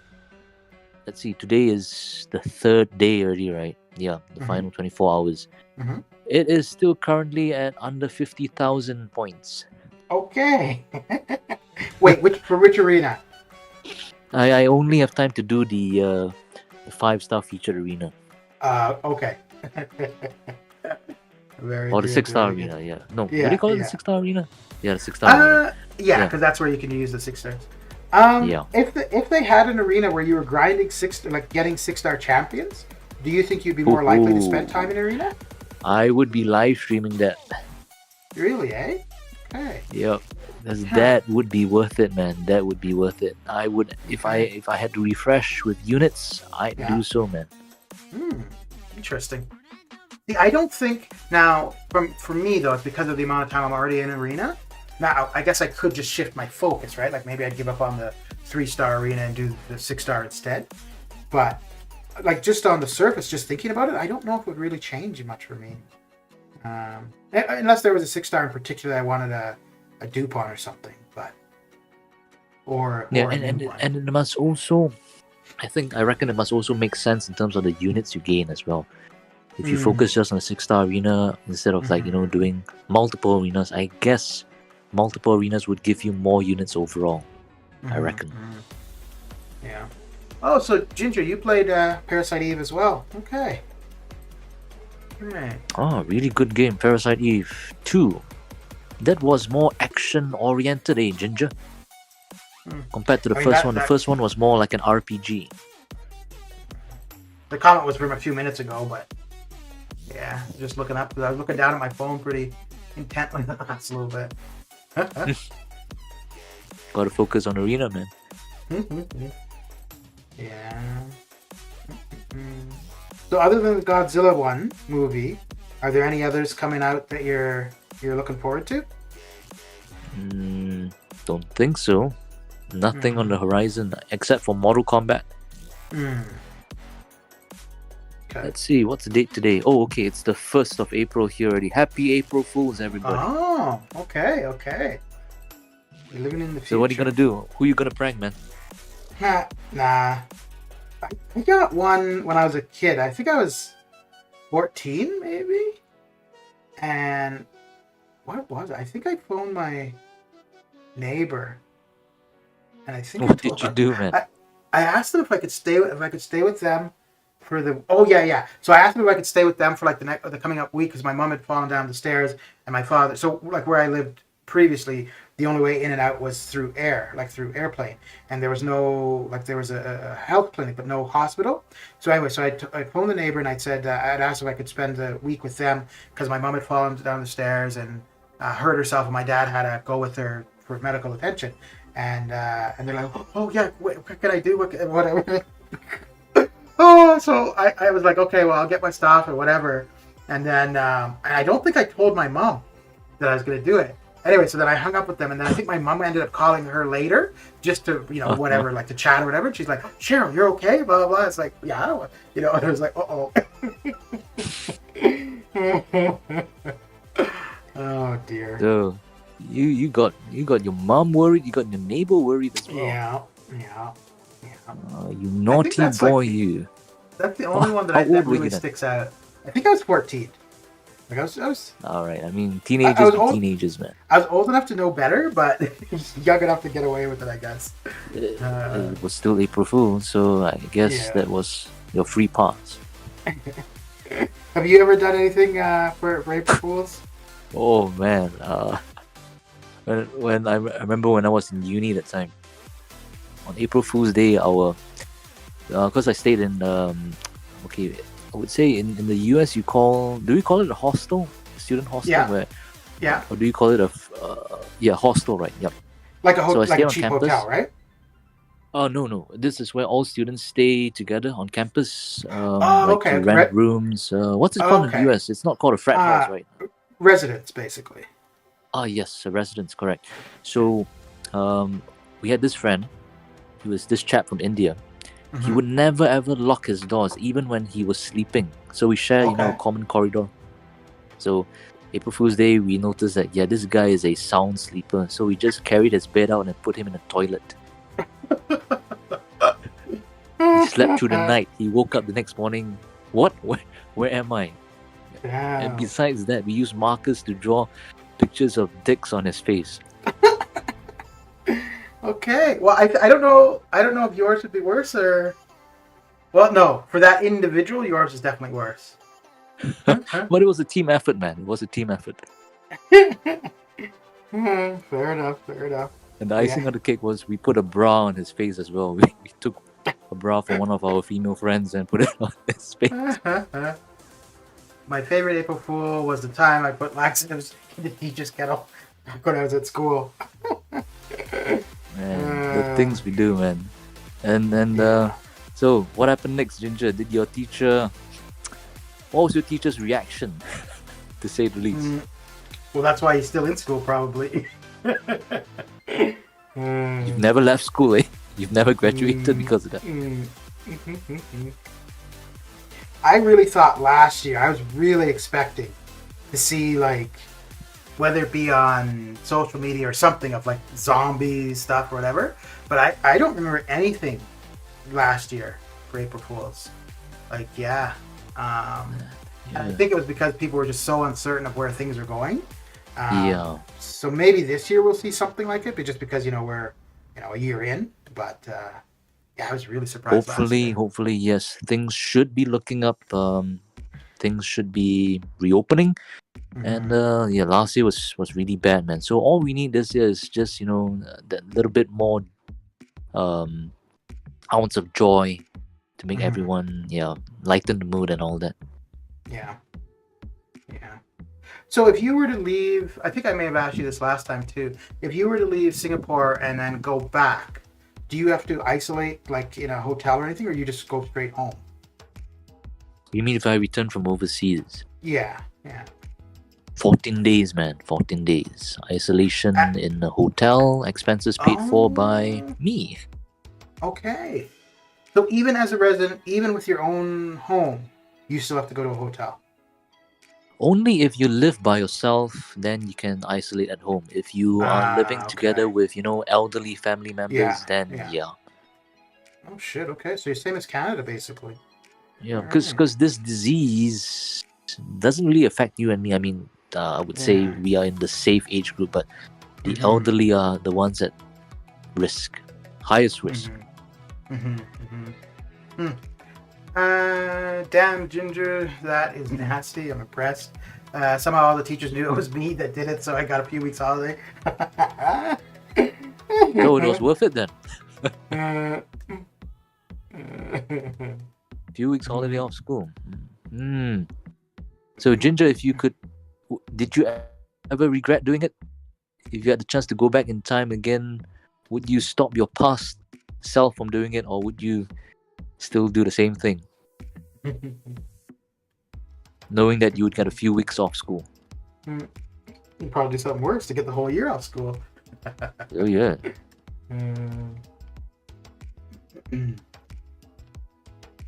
Speaker 2: let's see, today is the third day already, right? Yeah, the final 24 hours. It is still currently at under 50,000 points.
Speaker 1: Okay. Wait, for which arena?
Speaker 2: I only have time to do the 5-star featured arena.
Speaker 1: Okay. Very
Speaker 2: or the
Speaker 1: good,
Speaker 2: 6-star
Speaker 1: very
Speaker 2: arena,
Speaker 1: good.
Speaker 2: yeah. No,
Speaker 1: Yeah,
Speaker 2: what do you call it,
Speaker 1: yeah.
Speaker 2: the 6-star arena? Yeah, the 6-star arena.
Speaker 1: Yeah, because that's where you can use the 6 stars.
Speaker 2: Yeah.
Speaker 1: If they had an arena where you were grinding getting 6-star champions, do you think you'd be more likely to spend time in arena?
Speaker 2: I would be live streaming that.
Speaker 1: Really, eh? Okay.
Speaker 2: Yep. That would be worth it, man. That would be worth it. I would, if I had to refresh with units, I'd do so, man.
Speaker 1: Interesting. See, I don't think now for me though, it's because of the amount of time I'm already in arena. Now, I guess I could just shift my focus, right? Like maybe I'd give up on the 3-star arena and do the 6-star instead. But like just on the surface, just thinking about it, I don't know if it would really change much for me. Unless there was a 6-star in particular I wanted a dupe on or something, but
Speaker 2: and it must also, I reckon it must also make sense in terms of the units you gain as well. If you focus just on a 6-star arena instead of doing multiple arenas, I guess multiple arenas would give you more units overall. I reckon.
Speaker 1: Yeah. Oh, so Ginger, you played Parasite Eve as well. Okay. Right.
Speaker 2: Oh, really good game, Parasite Eve 2. That was more action-oriented, Ginger? Compared to the first one. The first one was more like an RPG.
Speaker 1: The comment was from a few minutes ago, but yeah, just looking up. I was looking down at my phone pretty intently the last little bit.
Speaker 2: Gotta focus on arena, man.
Speaker 1: Yeah. So other than the Godzilla one movie, are there any others coming out that you're looking forward to?
Speaker 2: Don't think so. Nothing on the horizon except for Mortal Kombat.
Speaker 1: Okay.
Speaker 2: Let's see, what's the date today? Oh, okay, it's the 1st of April here already. Happy April Fools, everybody.
Speaker 1: Oh, okay. You're living in the future.
Speaker 2: So what are you gonna do? Who are you gonna prank, man?
Speaker 1: Nah. I got one when I was a kid. I think I was 14, maybe? And what was it? I think I phoned my neighbor. And I think
Speaker 2: What did you do, man?
Speaker 1: I asked them if I could stay with them for the. Oh yeah. So I asked them if I could stay with them for like the coming up week because my mom had fallen down the stairs and my father. So like where I lived previously, the only way in and out was through air, like through airplane, and there was no there was a health clinic but no hospital. So anyway, I phoned the neighbor and I said I'd asked if I could spend the week with them because my mom had fallen down the stairs and hurt herself, and my dad had to go with her for medical attention. And they're like, oh yeah, what can I do? Whatever. Oh, so I was like, okay, well, I'll get my stuff or whatever. And then I don't think I told my mom that I was going to do it. Anyway, so then I hung up with them, and then I think my mom ended up calling her later just to, whatever, like to chat or whatever. And she's like, Cheryl, you're okay? Blah, blah, blah. It's like, yeah, and I was like, uh-oh. Oh, dear.
Speaker 2: So, you got your mom worried, you got your neighbor worried as well.
Speaker 1: Yeah.
Speaker 2: You naughty boy, you.
Speaker 1: That's the only one that really sticks out. I think I was 14. Like I was.
Speaker 2: All right. I mean, teenagers, man.
Speaker 1: I was old enough to know better, but young enough to get away with it, I guess.
Speaker 2: It was still April Fool, so I guess that was your free pass.
Speaker 1: Have you ever done anything for April Fools?
Speaker 2: Oh man, when I remember when I was in uni that time, on April Fool's Day, because I stayed in I would say in the US do we call it a hostel, student hostel?
Speaker 1: Yeah.
Speaker 2: Or do you call it a hostel, right? Yep.
Speaker 1: Like a cheap hotel, right?
Speaker 2: Oh no! This is where all students stay together on campus.
Speaker 1: To
Speaker 2: rent rooms. What's it called in the US? It's not called a frat house, right?
Speaker 1: Residence, basically.
Speaker 2: Yes, a residence, correct. So, we had this friend. He was this chap from India. He would never ever lock his doors, even when he was sleeping. So we share, a common corridor. So April Fool's Day, we noticed that this guy is a sound sleeper. So we just carried his bed out and put him in a toilet. He slept through the night. He woke up the next morning. What? Where am I?
Speaker 1: Damn.
Speaker 2: And besides that, we used markers to draw pictures of dicks on his face.
Speaker 1: Okay. Well, I don't know. I don't know if yours would be worse or. Well, no. For that individual, yours is definitely worse.
Speaker 2: But it was a team effort, man. It was a team effort.
Speaker 1: Fair enough. Fair enough.
Speaker 2: And the icing on the cake was we put a bra on his face as well. We took a bra from one of our female friends and put it on his face.
Speaker 1: My favorite April Fool was the time I put laxatives in the teacher's kettle when I was at school.
Speaker 2: Man, the things we do, man. And so what happened next, Ginger? Did your teacher? What was your teacher's reaction, to say the least?
Speaker 1: Well, that's why he's still in school, probably.
Speaker 2: You've never left school, eh? You've never graduated because of that.
Speaker 1: I really thought last year, I was really expecting to see, like, whether it be on social media or something of, like, zombie stuff or whatever. But I don't remember anything last year for April Fools. Like, I think it was because people were just so uncertain of where things are going. So maybe this year we'll see something like it, but just because, we're, a year in. But, I was really surprised.
Speaker 2: Hopefully, yes. Things should be looking up. Things should be reopening. And last year was really bad, man. So all we need this year is just that little bit more ounce of joy to make everyone lighten the mood and all that.
Speaker 1: Yeah. So if you were to leave, I think I may have asked you this last time too. If you were to leave Singapore and then go back, do you have to isolate like in a hotel or anything, or you just go straight home?
Speaker 2: You mean if I return from overseas?
Speaker 1: Yeah.
Speaker 2: 14 days, man. 14 days. Isolation in a hotel, expenses paid for by me.
Speaker 1: Okay. So even as a resident, even with your own home, you still have to go to a hotel?
Speaker 2: Only if you live by yourself, then you can isolate at home. If you are living together with, elderly family members, then yeah.
Speaker 1: Oh shit, okay. So you're same as Canada, basically.
Speaker 2: Yeah, because this disease doesn't really affect you and me. I mean, I would say we are in the safe age group, but the elderly are the ones at risk, highest risk.
Speaker 1: Damn, Ginger, that is nasty. I'm impressed. Somehow all the teachers knew it was me that did it, so I got a few weeks holiday.
Speaker 2: No, it was worth it then. Few weeks holiday off school. So Ginger, if you could, did you ever regret doing it? If you had the chance to go back in time again, would you stop your past self from doing it, or would you still do the same thing, knowing that you would get a few weeks off school?
Speaker 1: You'd probably do something worse to get the whole year off school.
Speaker 2: Oh yeah.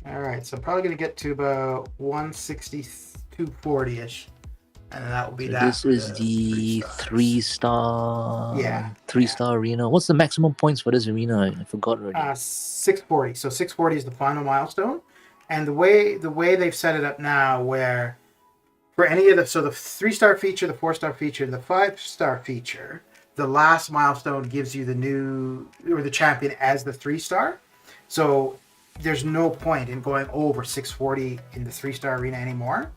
Speaker 1: All right, so I'm probably going to get to about 162.40-ish. And that will be that.
Speaker 2: This is the 3-star.
Speaker 1: Yeah.
Speaker 2: 3-star arena. What's the maximum points for this arena? I forgot already.
Speaker 1: 640. So 640 is the final milestone. And the way they've set it up now, where for any of the 3-star feature, the 4-star feature, and the 5-star feature, the last milestone gives you the champion as the 3-star. So there's no point in going over 640 in the 3-star arena anymore.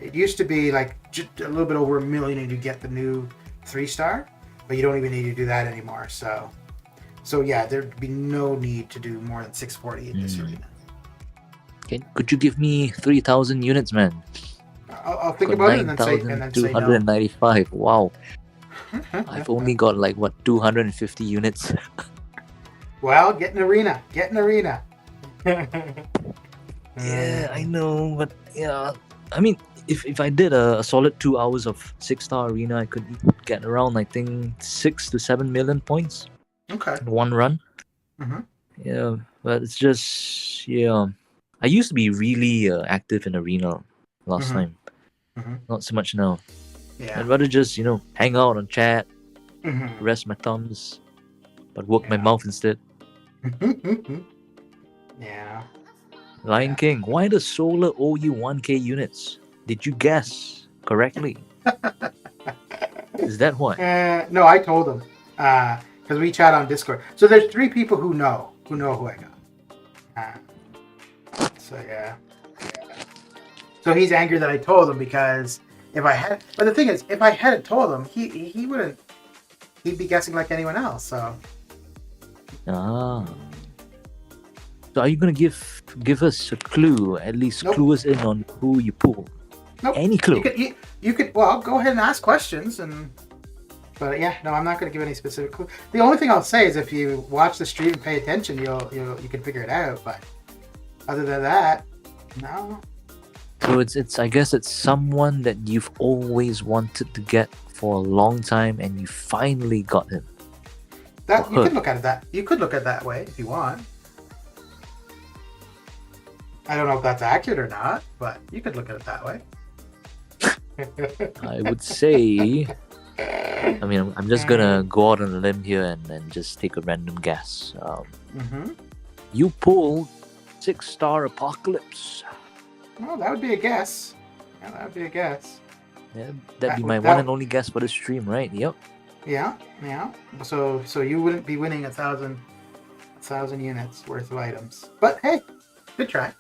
Speaker 1: It used to be like just a little bit over 1 million and you get the new 3-star, but you don't even need to do that anymore. So yeah, there'd be no need to do more than 640 in this arena.
Speaker 2: Could you give me 3,000 units, man?
Speaker 1: I'll think about it and then say no.
Speaker 2: 9,295. Wow. I've only got 250 units.
Speaker 1: Well, get an arena.
Speaker 2: Yeah, I know, but yeah. I mean, if I did a solid 2 hours of 6-star arena, I could get around, I think, 6 to 7 million points.
Speaker 1: Okay.
Speaker 2: In one run.
Speaker 1: Mm-hmm.
Speaker 2: Yeah, But it's just, yeah. I used to be really active in arena last
Speaker 1: Mhm.
Speaker 2: time.
Speaker 1: Mhm.
Speaker 2: Not so much now.
Speaker 1: Yeah.
Speaker 2: I'd rather just, hang out on chat,
Speaker 1: Mhm.
Speaker 2: rest my thumbs, but work my
Speaker 1: Yeah.
Speaker 2: mouth instead.
Speaker 1: Yeah.
Speaker 2: Lion
Speaker 1: Yeah.
Speaker 2: King, why does solar owe you 1k units? Did you guess correctly? Is that why?
Speaker 1: No, I told him because we chat on Discord. So there's 3 people who know who I got. So yeah. So he's angry that I told him because if I had, but the thing is, if I hadn't told him, he wouldn't. He'd be guessing like anyone else. So.
Speaker 2: Ah. So are you gonna give us a clue? At least
Speaker 1: Nope.
Speaker 2: clue us in on who you pull.
Speaker 1: Nope.
Speaker 2: Any clue?
Speaker 1: You could well go ahead and ask questions and. But yeah, no, I'm not going to give any specific clue. The only thing I'll say is if you watch the stream and pay attention, you can figure it out. But other than that, no.
Speaker 2: So it's I guess it's someone that you've always wanted to get for a long time, and you finally got him.
Speaker 1: That you could look at it that you could look at it that way if you want. I don't know if that's accurate or not, but you could look at it that way.
Speaker 2: I would say. I mean, I'm just gonna go out on a limb here and just take a random guess. You pulled 6-star Apocalypse.
Speaker 1: Well, that would be a guess. Yeah, that would be a guess.
Speaker 2: Yeah, that'd be my one and only guess for the stream, right? Yep.
Speaker 1: Yeah. So you wouldn't be winning 1,000 units worth of items. But hey, good try.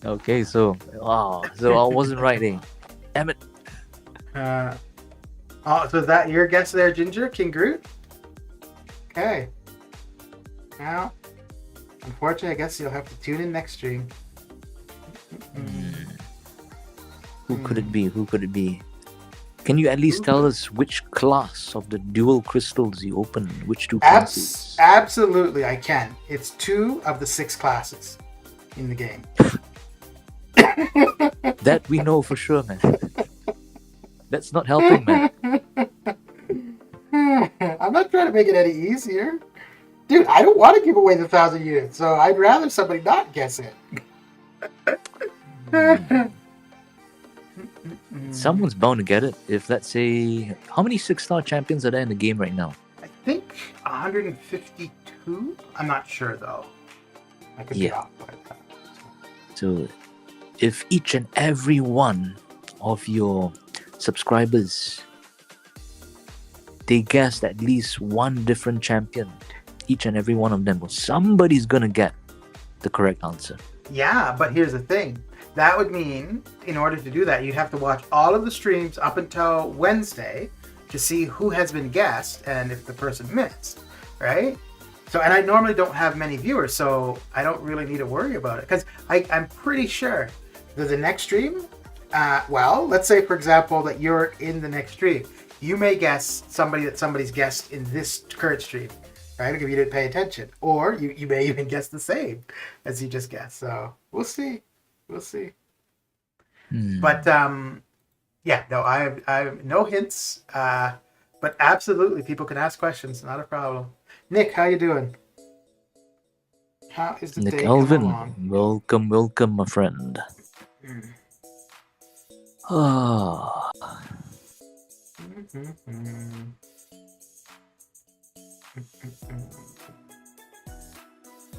Speaker 2: Okay, so I wasn't right, eh? Damn it.
Speaker 1: So is that your guess there, Ginger? King Groot? Okay. Now, unfortunately, I guess you'll have to tune in next stream.
Speaker 2: Who could it be? Can you at least tell us which class of the dual crystals you opened? Which 2 classes?
Speaker 1: Absolutely, I can. It's 2 of the 6 classes in the game.
Speaker 2: That we know for sure, man. That's not helping, man.
Speaker 1: I'm not trying to make it any easier. Dude, I don't want to give away the 1,000 units, so I'd rather somebody not guess it.
Speaker 2: Someone's bound to get it. If, let's say, how many 6-star champions are there in the game right now?
Speaker 1: I think 152? I'm not sure, though. I could be off by that.
Speaker 2: So, if each and every one of your subscribers, they guessed at least one different champion, each and every one of them, somebody's gonna get the correct answer.
Speaker 1: Yeah, but here's the thing. That would mean, in order to do that, you'd have to watch all of the streams up until Wednesday to see who has been guessed and if the person missed, right? So, and I normally don't have many viewers, so I don't really need to worry about it. Because I'm pretty sure that the next stream, well, let's say, for example, that you're in the next stream. You may guess somebody that somebody's guessed in this current stream, right? If you didn't pay attention. Or you may even guess the same as you just guessed. So, we'll see. But yeah, no, I have no hints. But absolutely, people can ask questions. Not a problem. Nick, how you doing? How is the
Speaker 2: Nick
Speaker 1: day
Speaker 2: Alvin,
Speaker 1: coming along?
Speaker 2: welcome, my friend.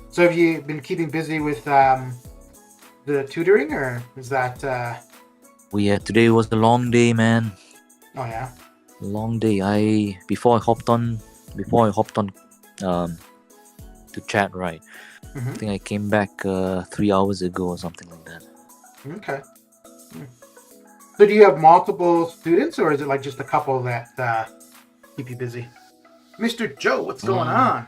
Speaker 1: So have you been keeping busy with the tutoring, or is that?
Speaker 2: Today was a long day, man.
Speaker 1: Oh yeah.
Speaker 2: Long day. Before I hopped on to chat, right? I think I came back 3 hours ago or something like that.
Speaker 1: Okay. So do you have multiple students, or is it like just a couple that keep you busy? Mr. Joe, what's going on?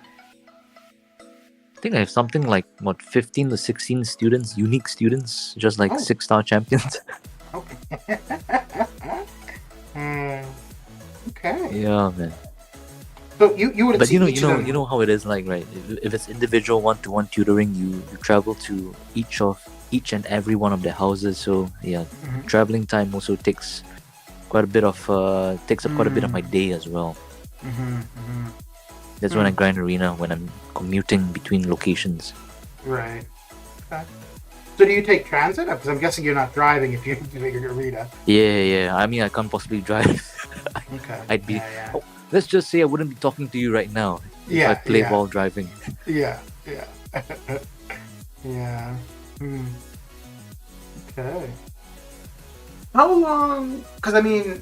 Speaker 2: I think I have something like 15 to 16 students, unique students, just like 6-star champions.
Speaker 1: Okay. Okay.
Speaker 2: Yeah, man.
Speaker 1: So you would.
Speaker 2: But you know how it is like, right? If it's individual one-to-one tutoring, you travel to each and every one of their houses. So yeah, traveling time also takes quite a bit of quite a bit of my day as well. That's when I grind arena, when I'm commuting between locations.
Speaker 1: Right. Okay. So do you take transit? Because I'm guessing you're not driving if you're doing arena.
Speaker 2: Yeah. I mean, I can't possibly drive.
Speaker 1: Okay.
Speaker 2: I'd be.
Speaker 1: Yeah.
Speaker 2: Oh, let's just say I wouldn't be talking to you right now if I play while driving.
Speaker 1: Yeah. Yeah. Okay. How long? Because I mean,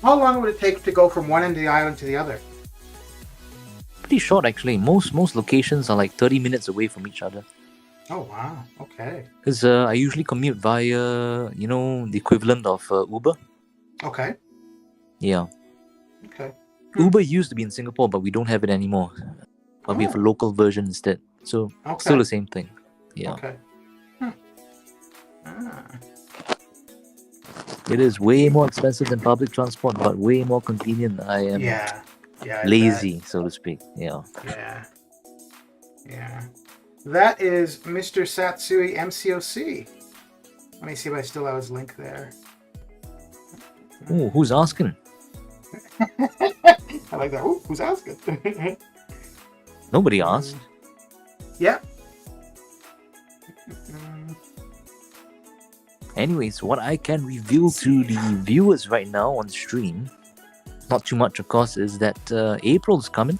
Speaker 1: how long would it take to go from one end of the island to the other?
Speaker 2: Pretty short, actually. Most locations are like 30 minutes away from each other.
Speaker 1: Oh wow. Okay.
Speaker 2: Because I usually commute via, the equivalent of Uber.
Speaker 1: Okay.
Speaker 2: Yeah.
Speaker 1: Okay.
Speaker 2: Uber used to be in Singapore, but we don't have it anymore. But we have a local version instead. So still the same thing. Yeah.
Speaker 1: Okay.
Speaker 2: It is way more expensive than public transport, but way more convenient. I am lazy, so to speak. Yeah.
Speaker 1: That is Mr. Satsui MCOC. Let me see if I still have his link there.
Speaker 2: Ooh, who's asking?
Speaker 1: I like that. Ooh, who's asking?
Speaker 2: Nobody asked.
Speaker 1: Yeah.
Speaker 2: Anyways, what I can reveal to the viewers right now on stream, not too much of course, is that April's coming.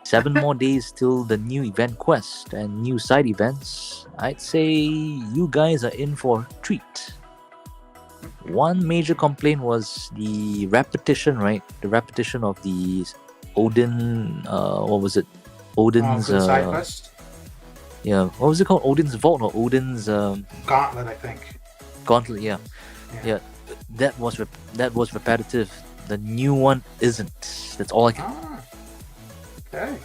Speaker 2: 7 more days till the new event quest and new side events. I'd say you guys are in for a treat. One major complaint was the repetition, right? The repetition of the Odin, what was it? Odin's
Speaker 1: side quest?
Speaker 2: Yeah, what was it called? Odin's Vault or Odin's
Speaker 1: Gauntlet, I think.
Speaker 2: Gauntlet, yeah. That was repetitive. The new one isn't. That's all I can.
Speaker 1: Okay.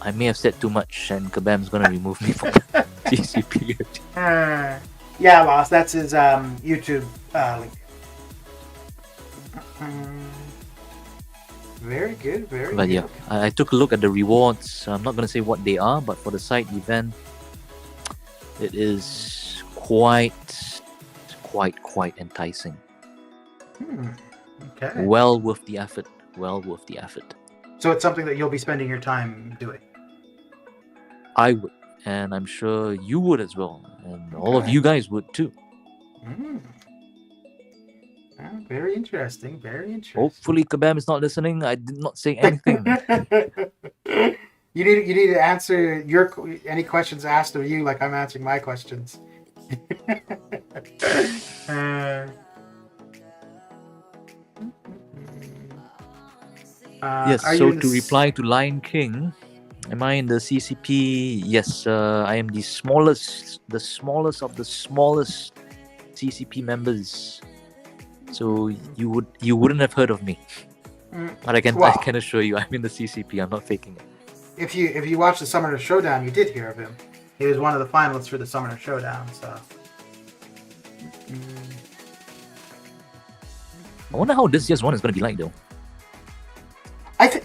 Speaker 2: I may have said too much, and Kabam's gonna remove me from GCP.
Speaker 1: Yeah, boss. That's his YouTube link. Very good.
Speaker 2: But yeah, I took a look at the rewards. I'm not gonna say what they are, but for the side event, it is quite enticing.
Speaker 1: Okay.
Speaker 2: Well worth the effort.
Speaker 1: So it's something that you'll be spending your time doing.
Speaker 2: I would, and I'm sure you would as well, and all of you guys would too.
Speaker 1: Very interesting.
Speaker 2: Hopefully, Kabam is not listening. I did not say anything.
Speaker 1: You need to answer any questions asked of you like I'm answering my questions.
Speaker 2: Yes, so to reply to Lion King, am I in the CCP? Yes, I am the smallest of the smallest CCP members. So you wouldn't have heard of me. But I can assure you I'm in the CCP. I'm not faking it.
Speaker 1: If you watch the Summoner Showdown, you did hear of him. He was one of the finalists for the Summoner Showdown, so.
Speaker 2: I wonder how this year's one is going to be like, though.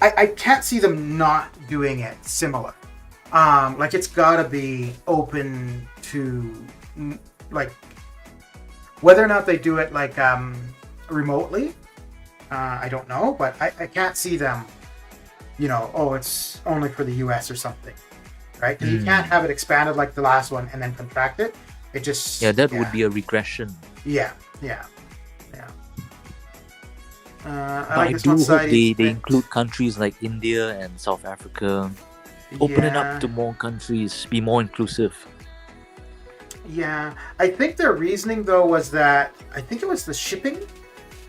Speaker 1: I can't see them not doing it similar. Like it's got to be open to like whether or not they do it like remotely. I don't know, but I can't see them. It's only for the US or something, right? Because you can't have it expanded like the last one and then contract it. It just
Speaker 2: that would be a regression.
Speaker 1: Yeah.
Speaker 2: I do hope they include countries like India and South Africa. Open it up to more countries, be more inclusive.
Speaker 1: Yeah, I think their reasoning though was that I think it was the shipping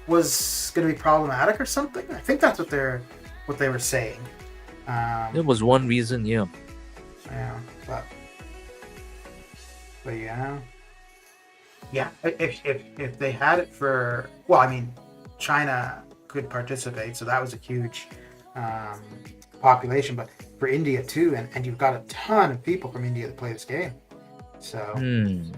Speaker 1: was going to be problematic or something. I think that's what they were saying.
Speaker 2: That was one reason, yeah.
Speaker 1: Yeah, but yeah. If they had it for, well, I mean, China could participate, so that was a huge population, but for India too, and you've got a ton of people from India that play this game, so it'd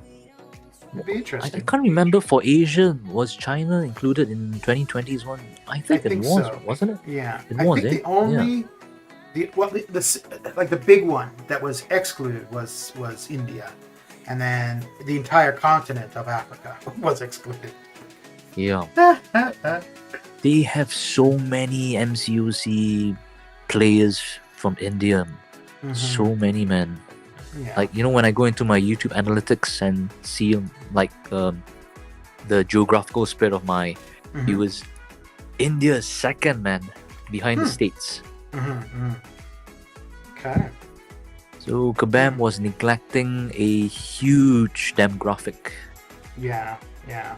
Speaker 1: be interesting.
Speaker 2: I can't remember for Asia, was China included in 2020's one? I think it was, so. Wasn't it?
Speaker 1: Yeah,
Speaker 2: it was.
Speaker 1: The only the big one that was excluded was India, and then the entire continent of Africa was excluded.
Speaker 2: Yeah. They have so many MCOC players from India.
Speaker 1: Mhm.
Speaker 2: So many, man.
Speaker 1: Yeah.
Speaker 2: Like, you know, when I go into my YouTube analytics and see like the geographical spread of my
Speaker 1: Mhm.
Speaker 2: viewers, India is second, man, behind the States.
Speaker 1: Okay.
Speaker 2: So Kabam was neglecting a huge demographic.
Speaker 1: Yeah. Yeah.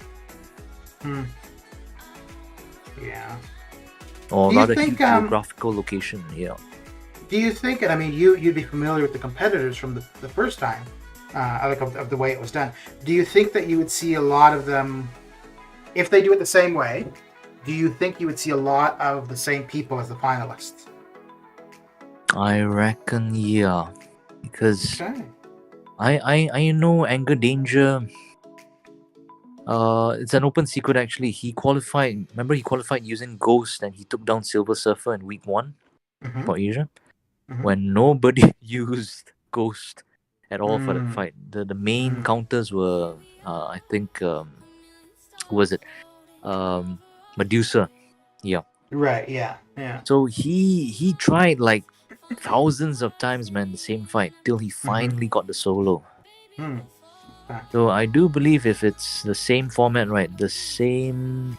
Speaker 1: Yeah.
Speaker 2: Or
Speaker 1: Do you
Speaker 2: rather,
Speaker 1: think,
Speaker 2: huge geographical location. Yeah.
Speaker 1: Do you think, and I mean, you'd be familiar with the competitors from the first time, like of the way it was done. Do you think that you would see a lot of them, if they do it the same way? Do you think you would see a lot of the same people as the finalists?
Speaker 2: I reckon, yeah, because
Speaker 1: Okay.
Speaker 2: I know Anger Danger. It's an open secret actually. He qualified. Remember, he qualified using Ghost, and he took down Silver Surfer in week 1 for Asia, when nobody used Ghost at all for that fight. The main counters were, I think, who was it? Medusa. Yeah.
Speaker 1: Right. Yeah. Yeah.
Speaker 2: So he tried like thousands of times, man, the same fight till he finally got the solo. So I do believe if it's the same format, right, the same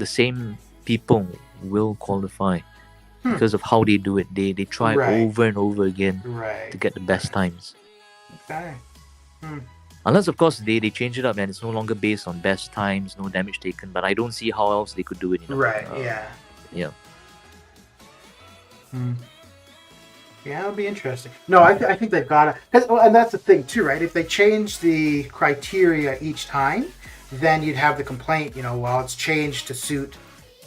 Speaker 2: same people will qualify because of how they do it. They try over and over again to get the best times.
Speaker 1: Okay.
Speaker 2: Unless of course they change it up and it's no longer based on best times, no damage taken. But I don't see how else they could do it. You know?
Speaker 1: Right. Yeah.
Speaker 2: Yeah.
Speaker 1: Yeah, it'll be interesting. No, I think they've got to, and that's the thing too, right? If they change the criteria each time, then you'd have the complaint, you know, well, it's changed to suit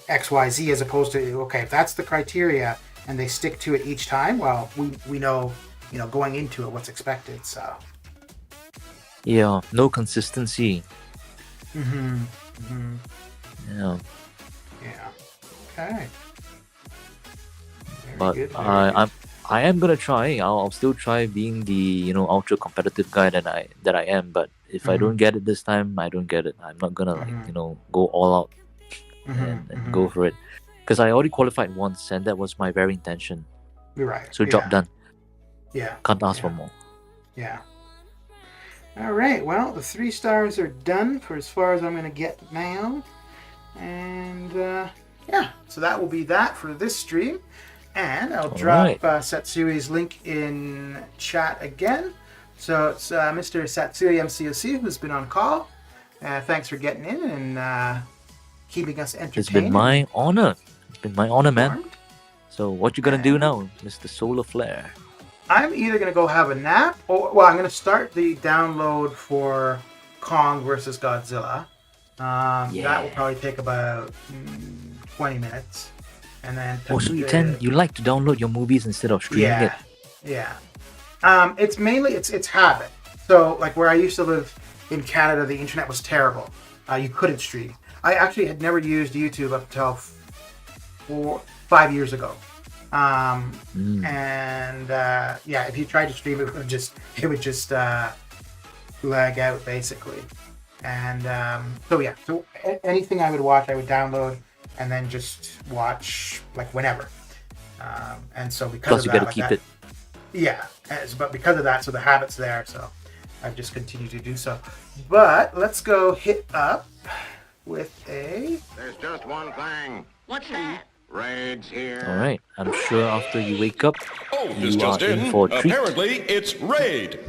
Speaker 1: X, Y, Z, as opposed to, okay, if that's the criteria and they stick to it each time, well, we know, you know, going into it what's expected. So.
Speaker 2: Yeah, no consistency. Yeah.
Speaker 1: Yeah. Okay.
Speaker 2: But I am gonna try. I'll still try being the ultra competitive guy that I am. But if I don't get it this time, I don't get it. I'm not gonna go all out and go for it, because I already qualified once and that was my very intention.
Speaker 1: You're right.
Speaker 2: So job done.
Speaker 1: Yeah.
Speaker 2: Can't ask for more.
Speaker 1: Yeah. All right. Well, the 3 stars are done for as far as I'm gonna get now, and yeah. So that will be that for this stream. And I'll drop Satsui's link in chat again. So it's Mr. Satsui MCOC who's been on call. Thanks for getting in and keeping us entertained.
Speaker 2: It's been my honor. It's been my honor, man. So what you gonna do now, Mr. Solar Flare?
Speaker 1: I'm either gonna go have a nap, or well, I'm gonna start the download for Kong versus Godzilla. That will probably take about 20 minutes. And then
Speaker 2: so you like to download your movies instead of streaming it?
Speaker 1: Yeah. It's mainly it's habit. So like where I used to live in Canada, the internet was terrible. You couldn't stream. I actually had never used YouTube up until 5 years ago. And if you tried to stream it, it would just lag out basically. And so anything I would watch, I would download and then just watch like whenever. And so because of that,
Speaker 2: you gotta keep it.
Speaker 1: Yeah, but because of that, so the habit's there. So I've just continued to do so. But let's go hit up with a.
Speaker 3: There's just one thing. What's that? Raid's here.
Speaker 2: All right. I'm sure after you wake up,
Speaker 4: this just in for a treat. Apparently, it's Raid.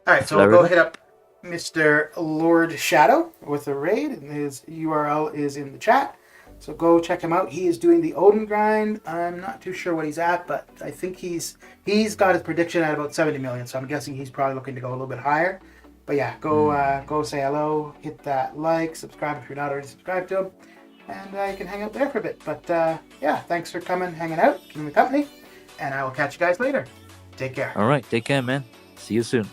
Speaker 1: All right, so we'll go hit up Mr. Lord Shadow with a raid, and his URL is in the chat. So go check him out. He is doing the Odin grind. I'm not too sure what he's at, but I think he's got his prediction at about 70 million. So I'm guessing he's probably looking to go a little bit higher. But yeah, go say hello, hit that like, subscribe if you're not already subscribed to him, and you can hang out there for a bit. But yeah, thanks for coming, hanging out, keeping me company, and I will catch you guys later. Take care.
Speaker 2: All right, take care, man. See you soon.